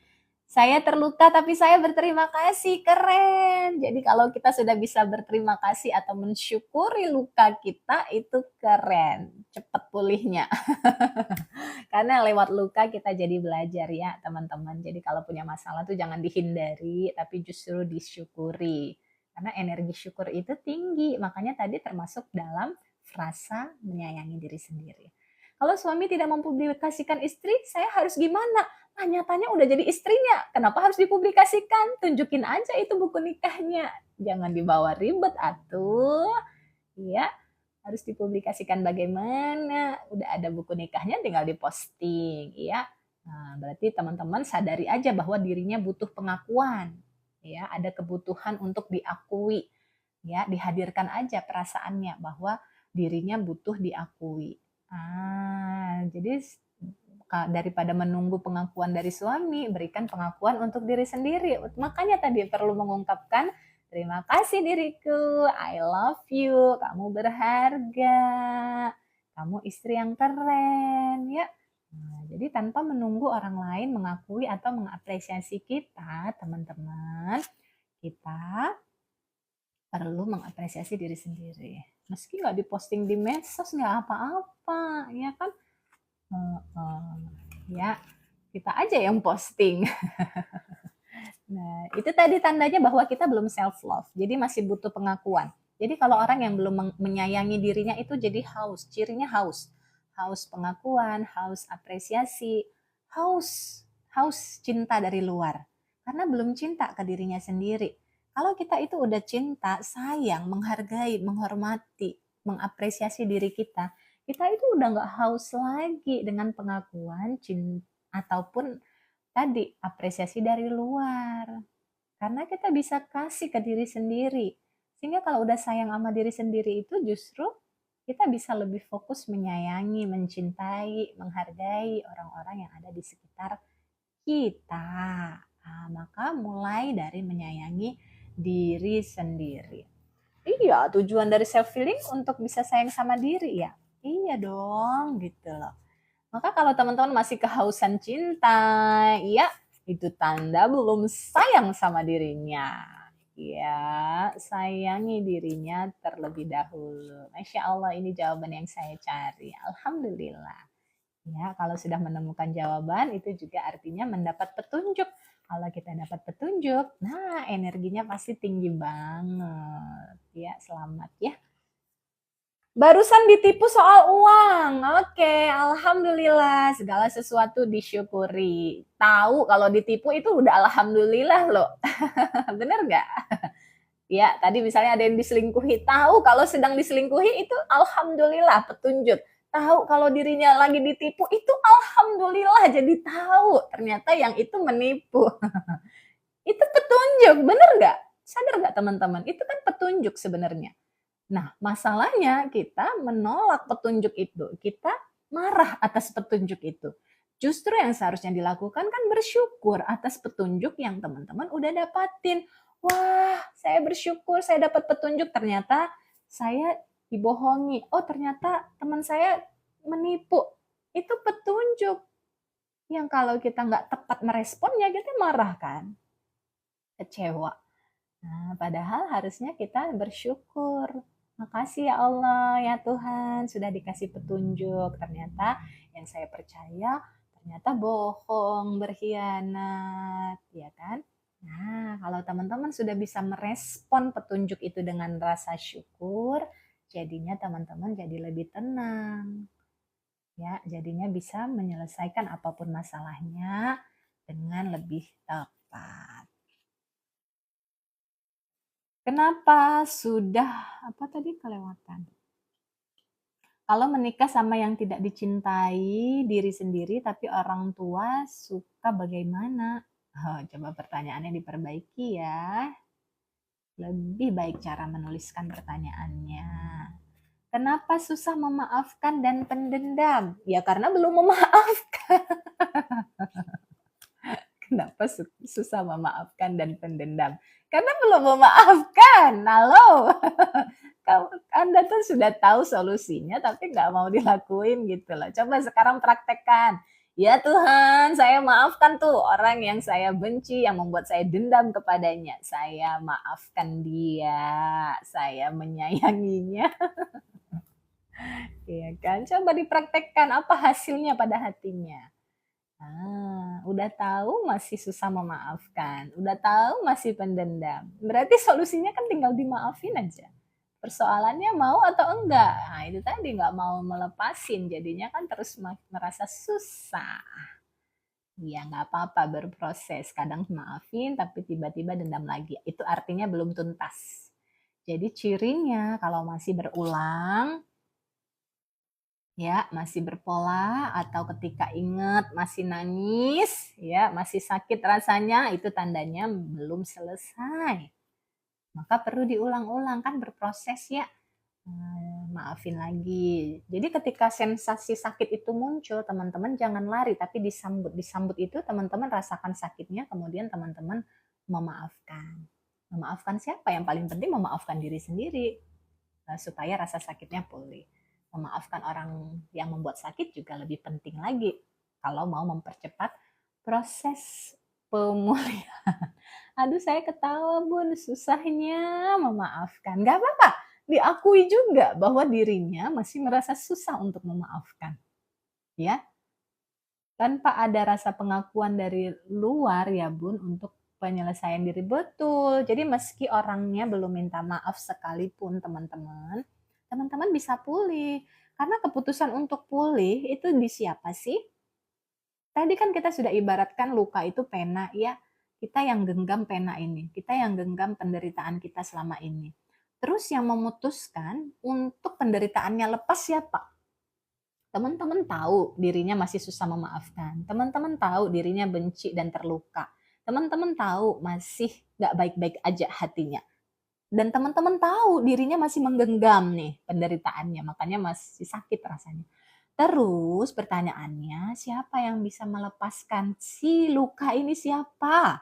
Saya terluka tapi saya berterima kasih, keren. Jadi kalau kita sudah bisa berterima kasih atau mensyukuri luka kita, itu keren. Cepat pulihnya. Karena lewat luka kita jadi belajar ya teman-teman. Jadi kalau punya masalah tuh jangan dihindari, tapi justru disyukuri. Karena energi syukur itu tinggi, makanya tadi termasuk dalam frasa menyayangi diri sendiri. Kalau suami tidak mempublikasikan istri, saya harus gimana? Ah, nyatanya udah jadi istrinya, kenapa harus dipublikasikan? Tunjukin aja itu buku nikahnya. Jangan dibawa ribet atuh. Ya, harus dipublikasikan bagaimana. Udah ada buku nikahnya tinggal diposting, ya. Nah, berarti teman-teman sadari aja bahwa dirinya butuh pengakuan. Ya, ada kebutuhan untuk diakui. Ya, dihadirkan aja perasaannya bahwa dirinya butuh diakui. Jadi daripada menunggu pengakuan dari suami, berikan pengakuan untuk diri sendiri. Makanya tadi perlu mengungkapkan, terima kasih diriku, I love you, kamu berharga, kamu istri yang keren, ya. Nah, jadi tanpa menunggu orang lain mengakui atau mengapresiasi kita, teman-teman, kita perlu mengapresiasi diri sendiri. Meski nggak diposting di medsos, nggak apa-apa, ya kan? Ya, kita aja yang posting. Nah, itu tadi tandanya bahwa kita belum self love. Jadi masih butuh pengakuan. Jadi kalau orang yang belum menyayangi dirinya itu jadi haus, cirinya haus. Haus pengakuan, haus apresiasi, haus cinta dari luar. Karena belum cinta ke dirinya sendiri. Kalau kita itu udah cinta, sayang, menghargai, menghormati, mengapresiasi diri kita itu udah nggak haus lagi dengan pengakuan, cinta, ataupun tadi apresiasi dari luar. Karena kita bisa kasih ke diri sendiri. Sehingga kalau udah sayang sama diri sendiri itu justru kita bisa lebih fokus menyayangi, mencintai, menghargai orang-orang yang ada di sekitar kita. Nah, maka mulai dari menyayangi diri sendiri. Iya, tujuan dari self healing untuk bisa sayang sama diri ya. Iya dong, gitu loh. Maka kalau teman-teman masih kehausan cinta, ya itu tanda belum sayang sama dirinya. Ya, sayangi dirinya terlebih dahulu. Masya Allah, ini jawaban yang saya cari. Alhamdulillah. Ya, kalau sudah menemukan jawaban, itu juga artinya mendapat petunjuk. Kalau kita dapat petunjuk, nah energinya pasti tinggi banget. Ya, selamat ya. Barusan ditipu soal uang. Oke, alhamdulillah. Segala sesuatu disyukuri. Tahu kalau ditipu itu udah alhamdulillah loh. Bener nggak? Ya, tadi misalnya ada yang diselingkuhi. Tahu kalau sedang diselingkuhi itu alhamdulillah petunjuk. Tahu kalau dirinya lagi ditipu itu alhamdulillah jadi tahu. Ternyata yang itu menipu. Itu petunjuk, bener nggak? Sadar nggak teman-teman? Itu kan petunjuk sebenarnya. Nah, masalahnya kita menolak petunjuk itu. Kita marah atas petunjuk itu. Justru yang seharusnya dilakukan kan bersyukur atas petunjuk yang teman-teman udah dapatin. Wah, saya bersyukur saya dapat petunjuk, ternyata saya dibohongi. Oh, ternyata teman saya menipu. Itu petunjuk. Yang kalau kita nggak tepat meresponnya, kita marah kan? Kecewa. Nah, padahal harusnya kita bersyukur. Makasih ya Allah, ya Tuhan, sudah dikasih petunjuk. Ternyata yang saya percaya ternyata bohong, berkhianat, ya kan? Nah, kalau teman-teman sudah bisa merespon petunjuk itu dengan rasa syukur, jadinya teman-teman jadi lebih tenang. Ya, jadinya bisa menyelesaikan apapun masalahnya dengan lebih tepat. Kenapa sudah apa tadi kelewatan? Kalau menikah sama yang tidak dicintai diri sendiri tapi orang tua suka bagaimana? Oh, coba pertanyaannya diperbaiki ya. Lebih baik cara menuliskan pertanyaannya. Kenapa susah memaafkan dan pendendam? Ya karena belum memaafkan. Kenapa susah memaafkan dan pendendam? Karena belum memaafkan. Halo. Anda tuh sudah tahu solusinya tapi nggak mau dilakuin gitu loh. Coba sekarang praktekkan. Ya Tuhan, saya maafkan tuh orang yang saya benci, yang membuat saya dendam kepadanya. Saya maafkan dia, saya menyayanginya. Iya kan? Coba dipraktekkan apa hasilnya pada hatinya. Udah tahu masih susah memaafkan, udah tahu masih pendendam. Berarti solusinya kan tinggal dimaafin aja. Persoalannya mau atau enggak. Nah, itu tadi nggak mau melepasin, jadinya kan terus merasa susah. Ya nggak apa-apa berproses. Kadang maafin tapi tiba-tiba dendam lagi. Itu artinya belum tuntas. Jadi cirinya kalau masih berulang, ya masih berpola atau ketika ingat masih nangis, ya masih sakit rasanya, itu tandanya belum selesai. Maka perlu diulang-ulang, kan berproses ya. Maafin lagi. Jadi ketika sensasi sakit itu muncul, teman-teman jangan lari tapi disambut. Disambut itu teman-teman rasakan sakitnya, kemudian teman-teman memaafkan. Memaafkan siapa? Yang paling penting memaafkan diri sendiri supaya rasa sakitnya pulih. Memaafkan orang yang membuat sakit juga lebih penting lagi kalau mau mempercepat proses pemulihan. Aduh, saya ketawa Bun, susahnya memaafkan. Gak apa-apa, diakui juga bahwa dirinya masih merasa susah untuk memaafkan. Ya, tanpa ada rasa pengakuan dari luar ya Bun untuk penyelesaian diri, betul. Jadi meski orangnya belum minta maaf sekalipun teman-teman, teman-teman bisa pulih. Karena keputusan untuk pulih itu di siapa sih? Tadi kan kita sudah ibaratkan luka itu pena ya. Kita yang genggam pena ini, kita yang genggam penderitaan kita selama ini. Terus yang memutuskan untuk penderitaannya lepas siapa? Teman-teman tahu dirinya masih susah memaafkan. Teman-teman tahu dirinya benci dan terluka. Teman-teman tahu masih gak baik-baik aja hatinya. Dan teman-teman tahu dirinya masih menggenggam nih penderitaannya, makanya masih sakit rasanya. Terus pertanyaannya, siapa yang bisa melepaskan si luka ini siapa?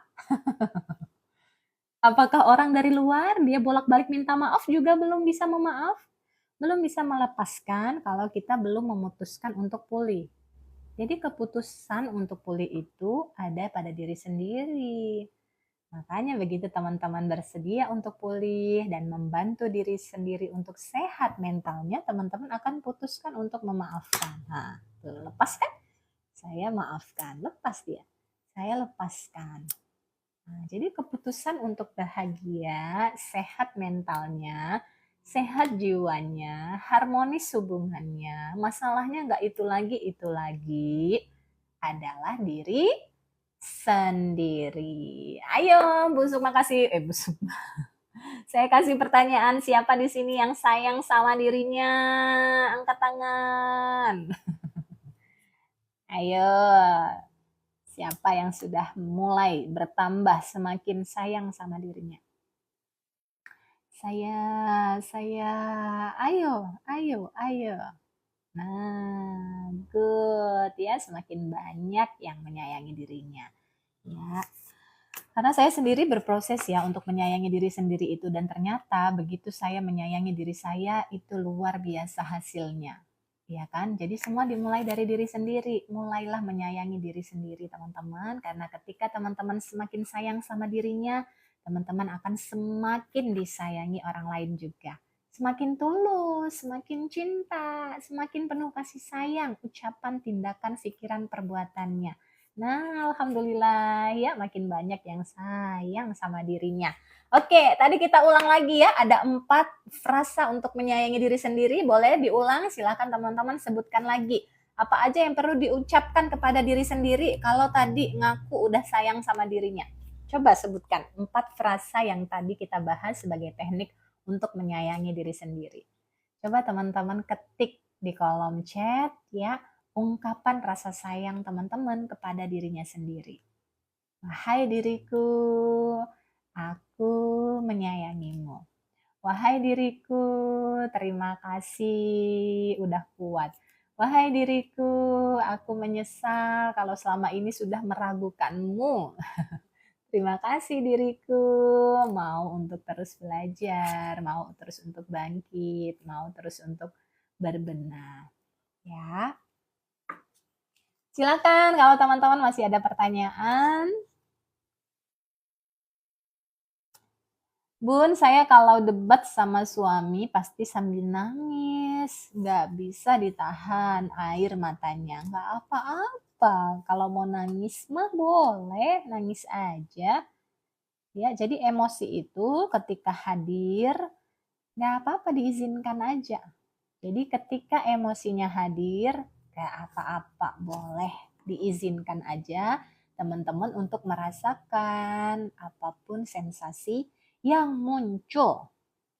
Apakah orang dari luar, dia bolak-balik minta maaf juga belum bisa memaaf? Belum bisa melepaskan kalau kita belum memutuskan untuk pulih. Jadi keputusan untuk pulih itu ada pada diri sendiri. Makanya begitu teman-teman bersedia untuk pulih dan membantu diri sendiri untuk sehat mentalnya, teman-teman akan putuskan untuk memaafkan. Nah, lepas kan? Saya maafkan, lepas dia. Saya lepaskan. Nah, jadi keputusan untuk bahagia, sehat mentalnya, sehat jiwanya, harmonis hubungannya, masalahnya nggak itu lagi, adalah diri sendiri. Ayo, Busuk makasih. Busuk. Saya kasih pertanyaan, siapa di sini yang sayang sama dirinya? Angkat tangan. Ayo, siapa yang sudah mulai bertambah semakin sayang sama dirinya? Saya, ayo. Nah, good ya, semakin banyak yang menyayangi dirinya. Ya, karena saya sendiri berproses ya untuk menyayangi diri sendiri itu, dan ternyata begitu saya menyayangi diri saya itu luar biasa hasilnya. Ya kan? Jadi semua dimulai dari diri sendiri. Mulailah menyayangi diri sendiri, teman-teman, karena ketika teman-teman semakin sayang sama dirinya, teman-teman akan semakin disayangi orang lain juga. Semakin tulus, semakin cinta, semakin penuh kasih sayang, ucapan, tindakan, pikiran, perbuatannya. Nah, alhamdulillah ya makin banyak yang sayang sama dirinya. Oke, tadi kita ulang lagi ya, ada 4 frasa untuk menyayangi diri sendiri, boleh diulang, silakan teman-teman sebutkan lagi. Apa aja yang perlu diucapkan kepada diri sendiri kalau tadi ngaku udah sayang sama dirinya? Coba sebutkan 4 frasa yang tadi kita bahas sebagai teknik untuk menyayangi diri sendiri. Coba teman-teman ketik di kolom chat ya, ungkapan rasa sayang teman-teman kepada dirinya sendiri. Wahai diriku, aku menyayangimu. Wahai diriku, terima kasih udah kuat. Wahai diriku, aku menyesal kalau selama ini sudah meragukanmu. Terima kasih diriku, mau untuk terus belajar, mau terus untuk bangkit, mau terus untuk berbenah. Ya, silakan kalau teman-teman masih ada pertanyaan. Bun, saya kalau debat sama suami pasti sambil nangis. Nggak bisa ditahan air matanya. Nggak apa-apa. Kalau mau nangis mah boleh, nangis aja. Ya, jadi emosi itu ketika hadir, nggak apa-apa diizinkan aja. Jadi ketika emosinya hadir, kayak apa-apa boleh diizinkan aja teman-teman untuk merasakan apapun sensasi yang muncul.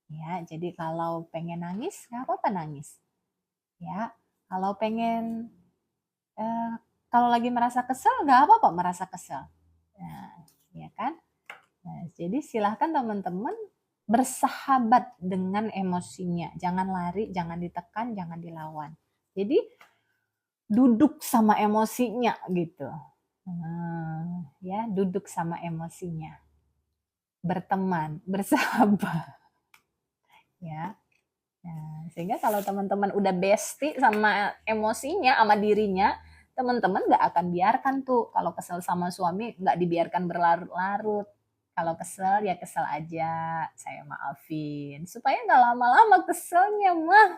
Ya, jadi kalau pengen nangis, nggak apa-apa nangis. Ya, kalau pengen, eh, kalau lagi merasa kesel, nggak apa-apa merasa kesel. Nah, ya kan? Nah, jadi silahkan teman-teman bersahabat dengan emosinya. Jangan lari, jangan ditekan, jangan dilawan. Jadi duduk sama emosinya gitu. Ya, duduk sama emosinya. Berteman, bersahabat. Ya. Nah, sehingga kalau teman-teman udah bestie sama emosinya, sama dirinya, teman-teman nggak akan biarkan tuh kalau kesel sama suami nggak dibiarkan berlarut-larut. Kalau kesel ya kesel aja, saya maafin. Supaya nggak lama-lama keselnya mah.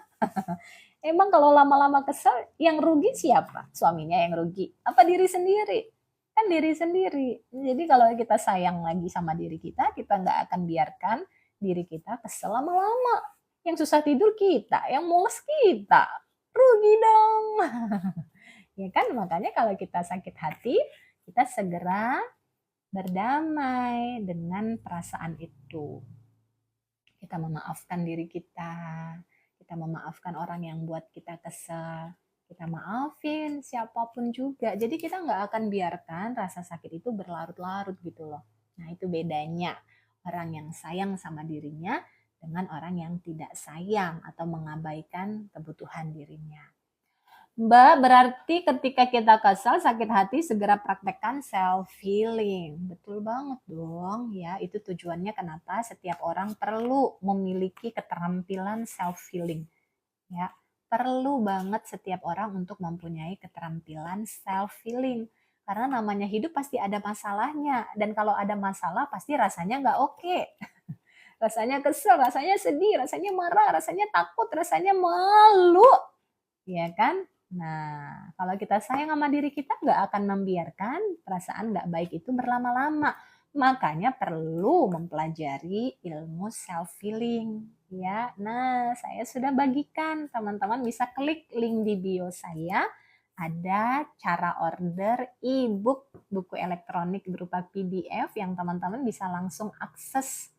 Emang kalau lama-lama kesel, yang rugi siapa? Suaminya yang rugi. Apa diri sendiri? Kan diri sendiri. Jadi kalau kita sayang lagi sama diri kita nggak akan biarkan diri kita kesel lama-lama. Yang susah tidur kita, yang mules kita. Rugi dong. Ya kan, makanya kalau kita sakit hati, kita segera berdamai dengan perasaan itu. Kita memaafkan diri kita memaafkan orang yang buat kita kesal, kita maafin siapapun juga. Jadi kita nggak akan biarkan rasa sakit itu berlarut-larut gitu loh. Nah itu bedanya orang yang sayang sama dirinya dengan orang yang tidak sayang atau mengabaikan kebutuhan dirinya. Mbak, berarti ketika kita kesal, sakit hati, segera praktekkan self-healing. Betul banget dong, ya. Itu tujuannya kenapa setiap orang perlu memiliki keterampilan self-healing. Ya, perlu banget setiap orang untuk mempunyai keterampilan self-healing. Karena namanya hidup pasti ada masalahnya. Dan kalau ada masalah, pasti rasanya nggak oke. Rasanya kesel, rasanya sedih, rasanya marah, rasanya takut, rasanya malu. Ya kan? Nah, kalau kita sayang sama diri kita nggak akan membiarkan perasaan nggak baik itu berlama-lama. Makanya perlu mempelajari ilmu self-healing. Ya, nah saya sudah bagikan. Teman-teman bisa klik link di bio saya. Ada cara order e-book, buku elektronik berupa PDF yang teman-teman bisa langsung akses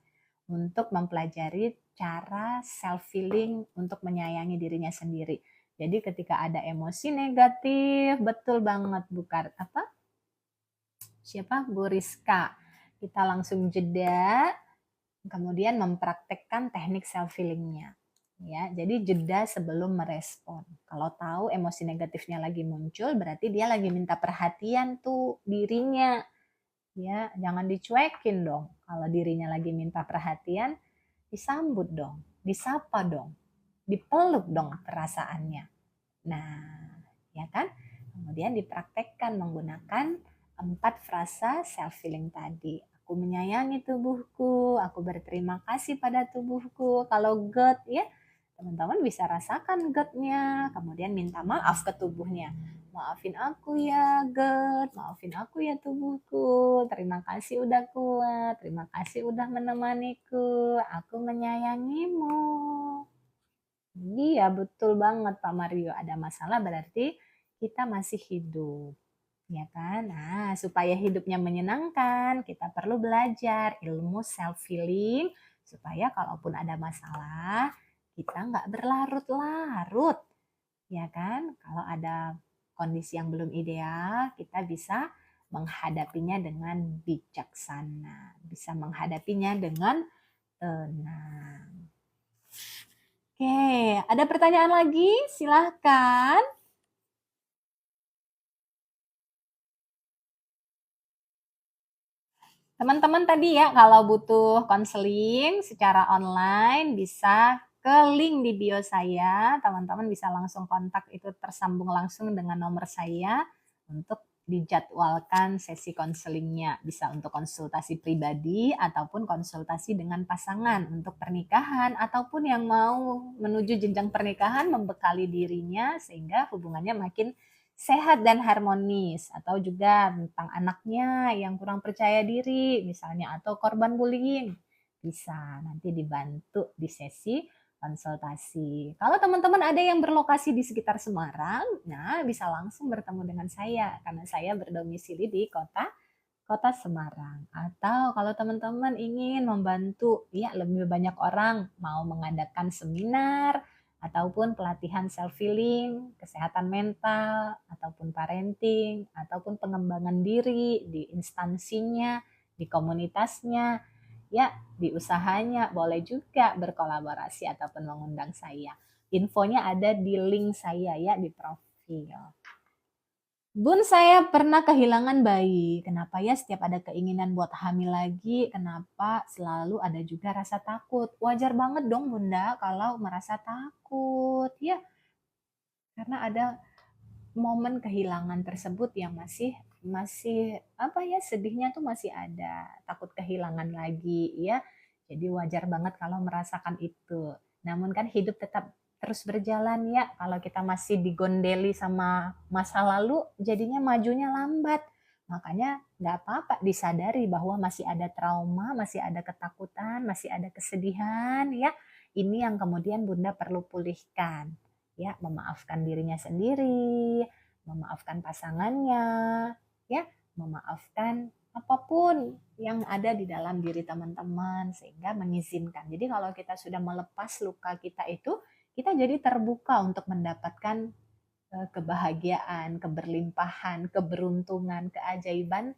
untuk mempelajari cara self-healing untuk menyayangi dirinya sendiri. Jadi ketika ada emosi negatif, betul banget bukan apa? Siapa? Bu Rizka. Kita langsung jeda, kemudian mempraktekkan teknik self healingnya. Ya, jadi jeda sebelum merespon. Kalau tahu emosi negatifnya lagi muncul, berarti dia lagi minta perhatian tuh dirinya. Ya, jangan dicuekin dong. Kalau dirinya lagi minta perhatian, disambut dong, disapa dong, dipeluk dong perasaannya. Nah, ya kan? Kemudian dipraktekkan menggunakan 4 frasa self-healing tadi. Aku menyayangi tubuhku, aku berterima kasih pada tubuhku. Kalau God ya, teman-teman bisa rasakan GERD-nya, kemudian minta maaf ke tubuhnya. Maafin aku ya GERD, maafin aku ya tubuhku, terima kasih udah kuat, terima kasih udah menemaniku, aku menyayangimu. Iya, betul banget Pak Mario. Ada masalah berarti kita masih hidup. Ya kan? Nah, supaya hidupnya menyenangkan, kita perlu belajar ilmu self-healing supaya kalaupun ada masalah, kita nggak berlarut-larut. Ya kan? Kalau ada kondisi yang belum ideal, kita bisa menghadapinya dengan bijaksana. Bisa menghadapinya dengan tenang. Oke, ada pertanyaan lagi? Silahkan. Teman-teman tadi ya, kalau butuh konseling secara online bisa ke link di bio saya. Teman-teman bisa langsung kontak, itu tersambung langsung dengan nomor saya untuk dijadwalkan sesi konselingnya. Bisa untuk konsultasi pribadi ataupun konsultasi dengan pasangan untuk pernikahan ataupun yang mau menuju jenjang pernikahan membekali dirinya sehingga hubungannya makin sehat dan harmonis, atau juga tentang anaknya yang kurang percaya diri misalnya atau korban bullying, bisa nanti dibantu di sesi konsultasi. Kalau teman-teman ada yang berlokasi di sekitar Semarang, nah bisa langsung bertemu dengan saya karena saya berdomisili di kota Semarang. Atau kalau teman-teman ingin membantu ya lebih banyak orang mau mengadakan seminar ataupun pelatihan self-healing, kesehatan mental, ataupun parenting, ataupun pengembangan diri di instansinya, di komunitasnya, ya di usahanya, boleh juga berkolaborasi ataupun mengundang saya. Infonya ada di link saya ya di profil. Bun, saya pernah kehilangan bayi. Kenapa ya setiap ada keinginan buat hamil lagi, kenapa selalu ada juga rasa takut? Wajar banget dong Bunda kalau merasa takut. Ya, karena ada momen kehilangan tersebut yang masih masih apa ya, sedihnya tuh masih ada, takut kehilangan lagi ya. Jadi wajar banget kalau merasakan itu. Namun kan hidup tetap terus berjalan ya. Kalau kita masih digondeli sama masa lalu, jadinya majunya lambat. Makanya nggak apa-apa disadari bahwa masih ada trauma, masih ada ketakutan, masih ada kesedihan ya. Ini yang kemudian Bunda perlu pulihkan. Ya, memaafkan dirinya sendiri, memaafkan pasangannya, ya, memaafkan apapun yang ada di dalam diri teman-teman sehingga mengizinkan. Jadi kalau kita sudah melepas luka kita itu, kita jadi terbuka untuk mendapatkan kebahagiaan, keberlimpahan, keberuntungan, keajaiban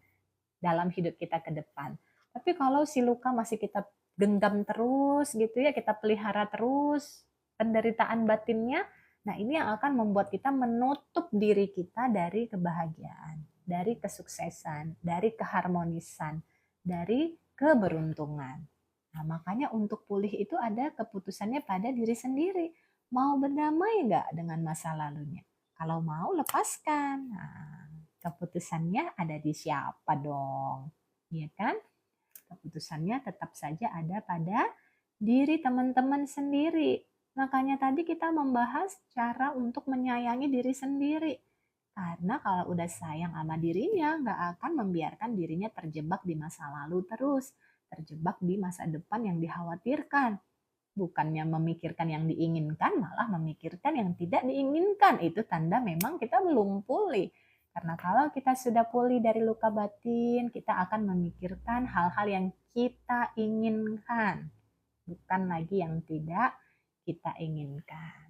dalam hidup kita ke depan. Tapi kalau si luka masih kita genggam terus gitu ya, kita pelihara terus penderitaan batinnya, nah ini yang akan membuat kita menutup diri kita dari kebahagiaan, dari kesuksesan, dari keharmonisan, dari keberuntungan. Nah makanya untuk pulih itu ada keputusannya pada diri sendiri. Mau berdamai nggak dengan masa lalunya? Kalau mau lepaskan. Nah, keputusannya ada di siapa dong? Ya kan? Keputusannya tetap saja ada pada diri teman-teman sendiri. Makanya tadi kita membahas cara untuk menyayangi diri sendiri. Karena kalau udah sayang sama dirinya, nggak akan membiarkan dirinya terjebak di masa lalu terus. Terjebak di masa depan yang dikhawatirkan. Bukannya memikirkan yang diinginkan, malah memikirkan yang tidak diinginkan. Itu tanda memang kita belum pulih. Karena kalau kita sudah pulih dari luka batin, kita akan memikirkan hal-hal yang kita inginkan, bukan lagi yang tidak kita inginkan.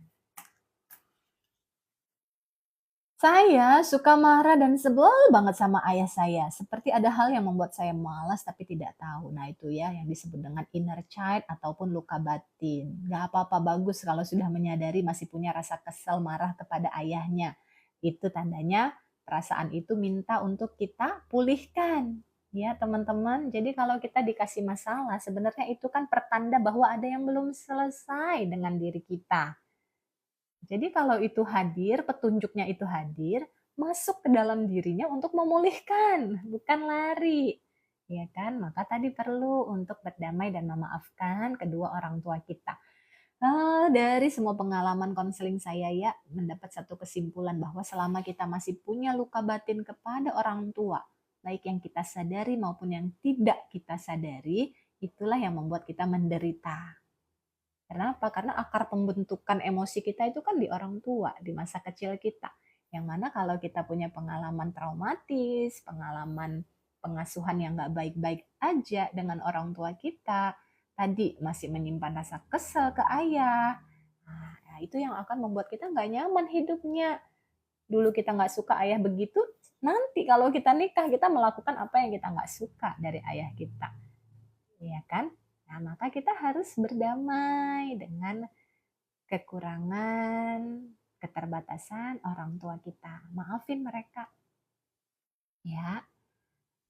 Saya suka marah dan sebel banget sama ayah saya. Seperti ada hal yang membuat saya malas tapi tidak tahu. Nah itu ya yang disebut dengan inner child ataupun luka batin. Gak apa-apa, bagus kalau sudah menyadari masih punya rasa kesel marah kepada ayahnya. Itu tandanya perasaan itu minta untuk kita pulihkan. Ya teman-teman, jadi kalau kita dikasih masalah sebenarnya itu kan pertanda bahwa ada yang belum selesai dengan diri kita. Jadi kalau itu hadir, petunjuknya itu hadir, masuk ke dalam dirinya untuk memulihkan, bukan lari. Ya kan? Maka tadi perlu untuk berdamai dan memaafkan kedua orang tua kita. Dari semua pengalaman konseling saya ya, mendapat satu kesimpulan bahwa selama kita masih punya luka batin kepada orang tua, baik yang kita sadari maupun yang tidak kita sadari, itulah yang membuat kita menderita. Kenapa? Karena akar pembentukan emosi kita itu kan di orang tua, di masa kecil kita. Yang mana kalau kita punya pengalaman traumatis, pengalaman pengasuhan yang gak baik-baik aja dengan orang tua kita, tadi masih menyimpan rasa kesel ke ayah, nah, itu yang akan membuat kita gak nyaman hidupnya. Dulu kita gak suka ayah begitu, nanti kalau kita nikah kita melakukan apa yang kita gak suka dari ayah kita. Iya kan? Nah, maka kita harus berdamai dengan kekurangan, keterbatasan orang tua kita. Maafin mereka. Ya,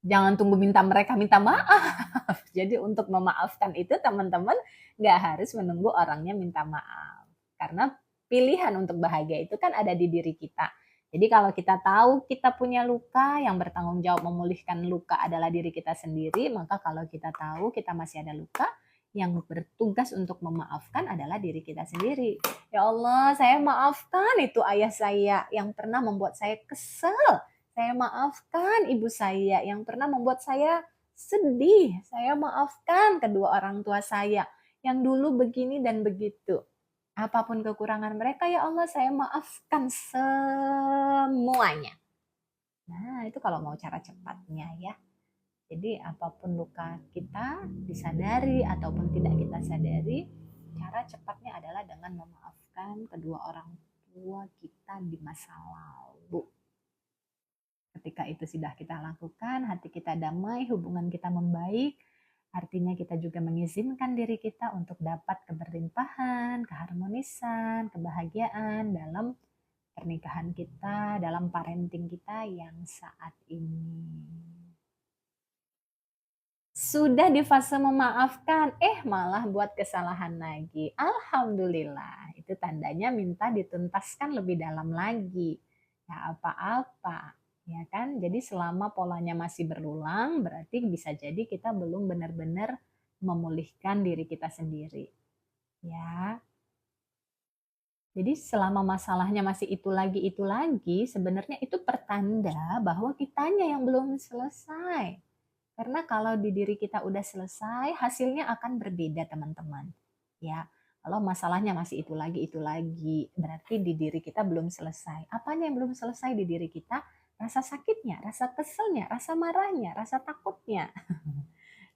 jangan tunggu mereka minta maaf. Jadi untuk memaafkan itu teman-teman nggak harus menunggu orangnya minta maaf. Karena pilihan untuk bahagia itu kan ada di diri kita. Jadi kalau kita tahu kita punya luka, yang bertanggung jawab memulihkan luka adalah diri kita sendiri, maka kalau kita tahu kita masih ada luka, yang bertugas untuk memaafkan adalah diri kita sendiri. Ya Allah, saya maafkan itu ayah saya yang pernah membuat saya kesel. Saya maafkan ibu saya yang pernah membuat saya sedih. Saya maafkan kedua orang tua saya yang dulu begini dan begitu. Apapun kekurangan mereka, ya Allah, saya maafkan semuanya. Nah, itu kalau mau cara cepatnya ya. Jadi apapun luka kita disadari ataupun tidak kita sadari, cara cepatnya adalah dengan memaafkan kedua orang tua kita di masa lalu. Ketika itu sudah kita lakukan, hati kita damai, hubungan kita membaik, artinya kita juga mengizinkan diri kita untuk dapat keberlimpahan, keharmonisan, kebahagiaan dalam pernikahan kita, dalam parenting kita yang saat ini. Sudah di fase memaafkan, malah buat kesalahan lagi. Alhamdulillah, itu tandanya minta dituntaskan lebih dalam lagi. Ya apa-apa, ya kan? Jadi selama polanya masih berulang, berarti bisa jadi kita belum benar-benar memulihkan diri kita sendiri. Ya. Jadi selama masalahnya masih itu lagi, sebenarnya itu pertanda bahwa kitanya yang belum selesai. Karena kalau di diri kita udah selesai, hasilnya akan berbeda, teman-teman. Ya, kalau masalahnya masih itu lagi, berarti di diri kita belum selesai. Apanya yang belum selesai di diri kita? Rasa sakitnya, rasa keselnya, rasa marahnya, rasa takutnya.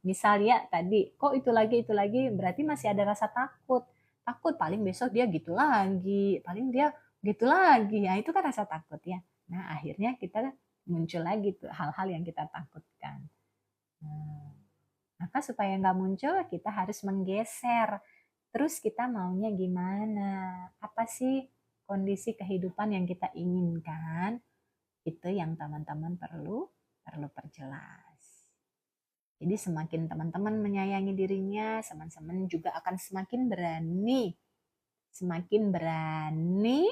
Misalnya tadi, kok itu lagi, berarti masih ada rasa takut. Takut paling besok dia gitu lagi, paling dia gitu lagi. Ya, itu kan rasa takut ya. Nah, akhirnya kita muncul lagi tuh hal-hal yang kita takutkan. Maka supaya nggak muncul, kita harus menggeser. Terus kita maunya gimana? Apa sih kondisi kehidupan yang kita inginkan? Itu yang teman-teman perlu perjelas. Jadi semakin teman-teman menyayangi dirinya, teman-teman juga akan semakin berani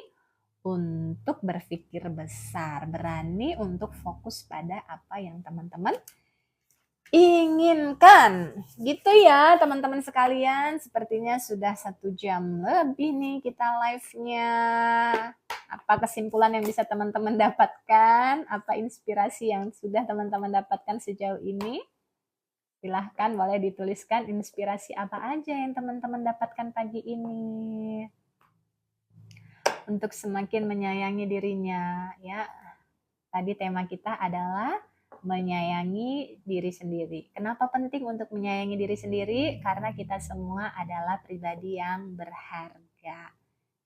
untuk berpikir besar, berani untuk fokus pada apa yang teman-teman inginkan. Gitu ya teman-teman sekalian, sepertinya sudah 1 jam lebih nih kita live-nya. Apa kesimpulan yang bisa teman-teman dapatkan? Apa inspirasi yang sudah teman-teman dapatkan sejauh ini? Silahkan boleh dituliskan inspirasi apa aja yang teman-teman dapatkan pagi ini. Untuk semakin menyayangi dirinya ya. Tadi tema kita adalah menyayangi diri sendiri. Kenapa penting untuk menyayangi diri sendiri? Karena kita semua adalah pribadi yang berharga.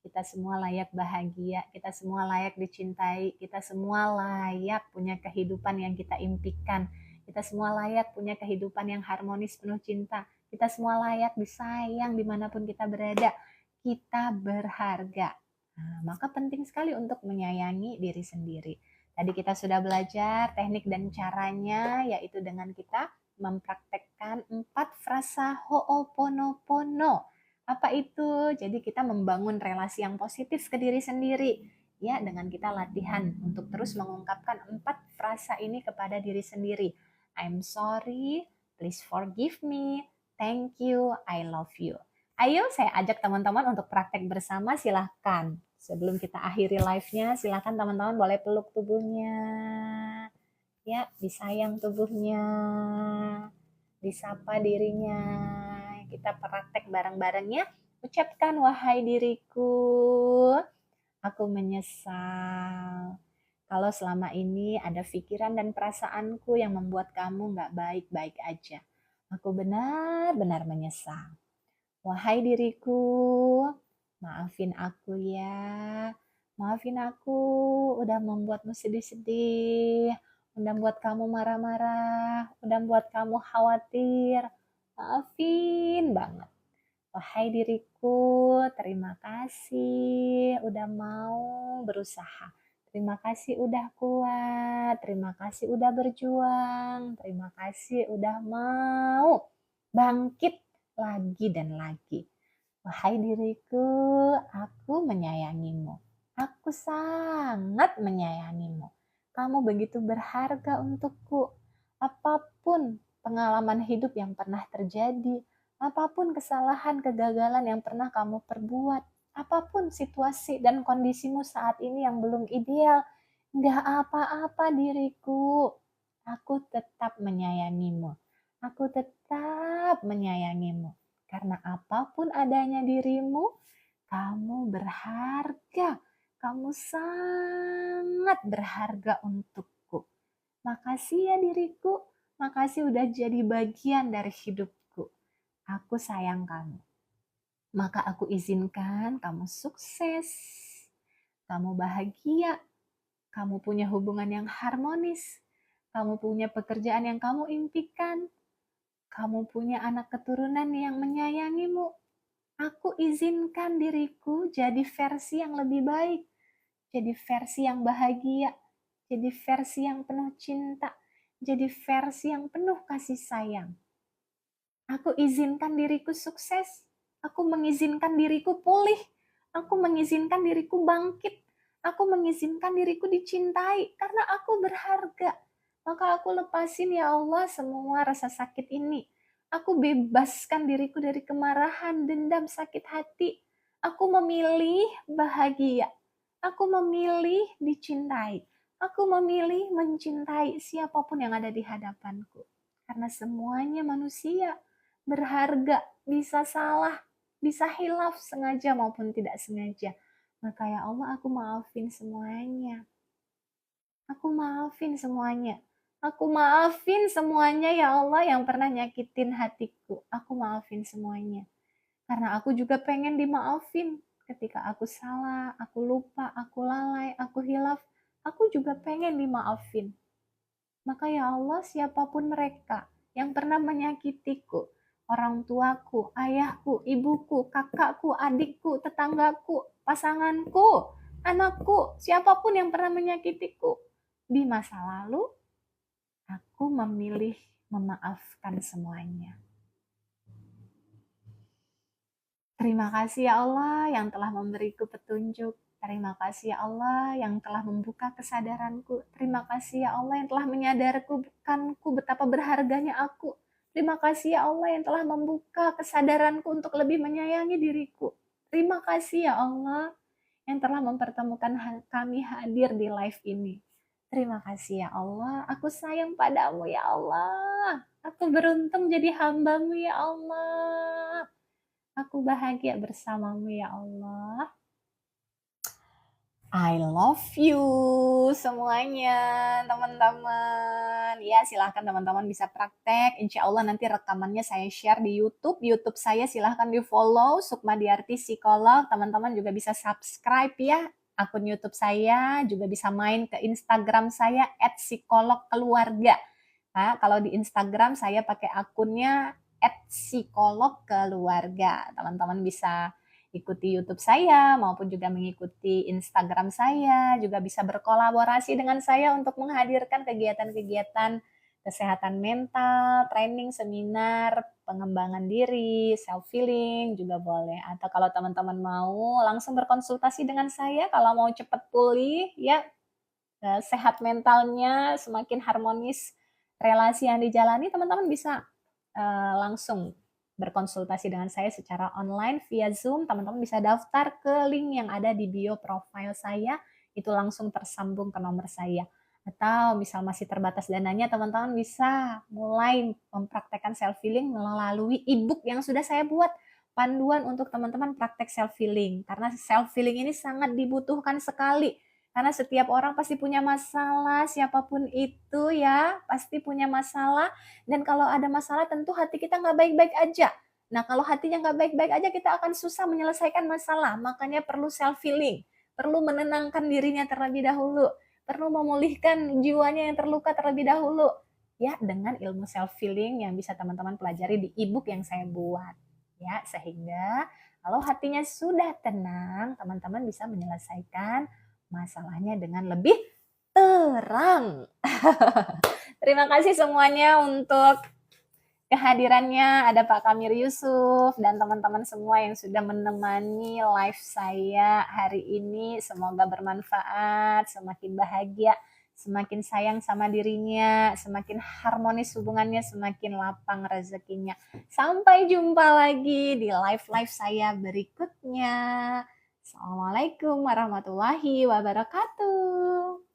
Kita semua layak bahagia, kita semua layak dicintai, kita semua layak punya kehidupan yang kita impikan. Kita semua layak punya kehidupan yang harmonis penuh cinta. Kita semua layak disayang dimanapun kita berada. Kita berharga. Nah, maka penting sekali untuk menyayangi diri sendiri. Tadi kita sudah belajar teknik dan caranya, yaitu dengan kita mempraktekkan 4 frasa Ho'oponopono. Apa itu? Jadi kita membangun relasi yang positif ke diri sendiri. Ya, dengan kita latihan untuk terus mengungkapkan 4 frasa ini kepada diri sendiri. I'm sorry, please forgive me, thank you, I love you. Ayo saya ajak teman-teman untuk praktek bersama, silahkan. Sebelum kita akhiri live-nya, silahkan teman-teman boleh peluk tubuhnya. Ya, disayang tubuhnya, disapa dirinya. Kita praktek bareng-bareng ya. Ucapkan, wahai diriku, aku menyesal kalau selama ini ada pikiran dan perasaanku yang membuat kamu gak baik-baik aja. Aku benar-benar menyesal. Wahai diriku, maafin aku ya. Maafin aku udah membuatmu sedih-sedih, udah buat kamu marah-marah, udah buat kamu khawatir. Maafin banget. Wahai diriku, terima kasih udah mau berusaha. Terima kasih udah kuat, terima kasih udah berjuang, terima kasih udah mau bangkit lagi dan lagi. Wahai diriku, aku menyayangimu. Aku sangat menyayangimu. Kamu begitu berharga untukku. Apapun pengalaman hidup yang pernah terjadi, apapun kesalahan, kegagalan yang pernah kamu perbuat, apapun situasi dan kondisimu saat ini yang belum ideal, nggak apa-apa diriku. Aku tetap menyayangimu. Aku tetap menyayangimu. Karena apapun adanya dirimu, kamu berharga. Kamu sangat berharga untukku. Makasih ya diriku. Makasih udah jadi bagian dari hidupku. Aku sayang kamu. Maka aku izinkan kamu sukses. Kamu bahagia. Kamu punya hubungan yang harmonis. Kamu punya pekerjaan yang kamu impikan. Kamu punya anak keturunan yang menyayangimu. Aku izinkan diriku jadi versi yang lebih baik. Jadi versi yang bahagia. Jadi versi yang penuh cinta. Jadi versi yang penuh kasih sayang. Aku izinkan diriku sukses. Aku mengizinkan diriku pulih. Aku mengizinkan diriku bangkit. Aku mengizinkan diriku dicintai karena aku berharga. Maka aku lepasin ya Allah semua rasa sakit ini. Aku bebaskan diriku dari kemarahan, dendam, sakit hati. Aku memilih bahagia. Aku memilih dicintai. Aku memilih mencintai siapapun yang ada di hadapanku. Karena semuanya manusia berharga, bisa salah, bisa hilaf sengaja maupun tidak sengaja. Maka ya Allah aku maafin semuanya. Aku maafin semuanya. Aku maafin semuanya ya Allah yang pernah nyakitin hatiku. Aku maafin semuanya. Karena aku juga pengen dimaafin. Ketika aku salah, aku lupa, aku lalai, aku hilaf. Aku juga pengen dimaafin. Maka ya Allah siapapun mereka yang pernah menyakitiku, orang tuaku, ayahku, ibuku, kakakku, adikku, tetanggaku, pasanganku, anakku, siapapun yang pernah menyakitiku di masa lalu, aku memilih memaafkan semuanya. Terima kasih ya Allah yang telah memberiku petunjuk. Terima kasih ya Allah yang telah membuka kesadaranku. Terima kasih ya Allah yang telah menyadarkanku betapa berharganya aku. Terima kasih ya Allah yang telah membuka kesadaranku untuk lebih menyayangi diriku. Terima kasih ya Allah yang telah mempertemukan kami hadir di live ini. Terima kasih ya Allah. Aku sayang padamu ya Allah. Aku beruntung jadi hambamu ya Allah. Aku bahagia bersamamu ya Allah. I love you semuanya teman-teman. Ya silahkan teman-teman bisa praktek. Insya Allah nanti rekamannya saya share di YouTube. YouTube saya silahkan di follow. Sukmadiarti Psikolog. Teman-teman juga bisa subscribe ya akun YouTube saya. Juga bisa main ke Instagram saya @psikologkeluarga. Nah, kalau di Instagram saya pakai akunnya @psikologkeluarga. Teman-teman bisa ikuti YouTube saya maupun juga mengikuti Instagram saya, juga bisa berkolaborasi dengan saya untuk menghadirkan kegiatan-kegiatan kesehatan mental, training, seminar, pengembangan diri, self healing juga boleh. Atau kalau teman-teman mau langsung berkonsultasi dengan saya kalau mau cepat pulih ya, sehat mentalnya, semakin harmonis relasi yang dijalani, teman-teman bisa langsung berkonsultasi dengan saya secara online via Zoom, teman-teman bisa daftar ke link yang ada di bio profile saya, itu langsung tersambung ke nomor saya. Atau misal masih terbatas dananya, teman-teman bisa mulai mempraktekkan self-healing melalui e-book yang sudah saya buat, panduan untuk teman-teman praktek self-healing. Karena self-healing ini sangat dibutuhkan sekali. Karena setiap orang pasti punya masalah, siapapun itu ya, pasti punya masalah. Dan kalau ada masalah tentu hati kita nggak baik-baik aja. Nah kalau hatinya nggak baik-baik aja kita akan susah menyelesaikan masalah. Makanya perlu self-healing, perlu menenangkan dirinya terlebih dahulu, perlu memulihkan jiwanya yang terluka terlebih dahulu. Ya dengan ilmu self-healing yang bisa teman-teman pelajari di e-book yang saya buat. Ya, sehingga kalau hatinya sudah tenang, teman-teman bisa menyelesaikan masalahnya dengan lebih terang. Terima kasih semuanya untuk kehadirannya. Ada Pak Kamir Yusuf dan teman-teman semua yang sudah menemani live saya hari ini. Semoga bermanfaat, semakin bahagia, semakin sayang sama dirinya, semakin harmonis hubungannya, semakin lapang rezekinya. Sampai jumpa lagi di live-live saya berikutnya. Assalamualaikum warahmatullahi wabarakatuh.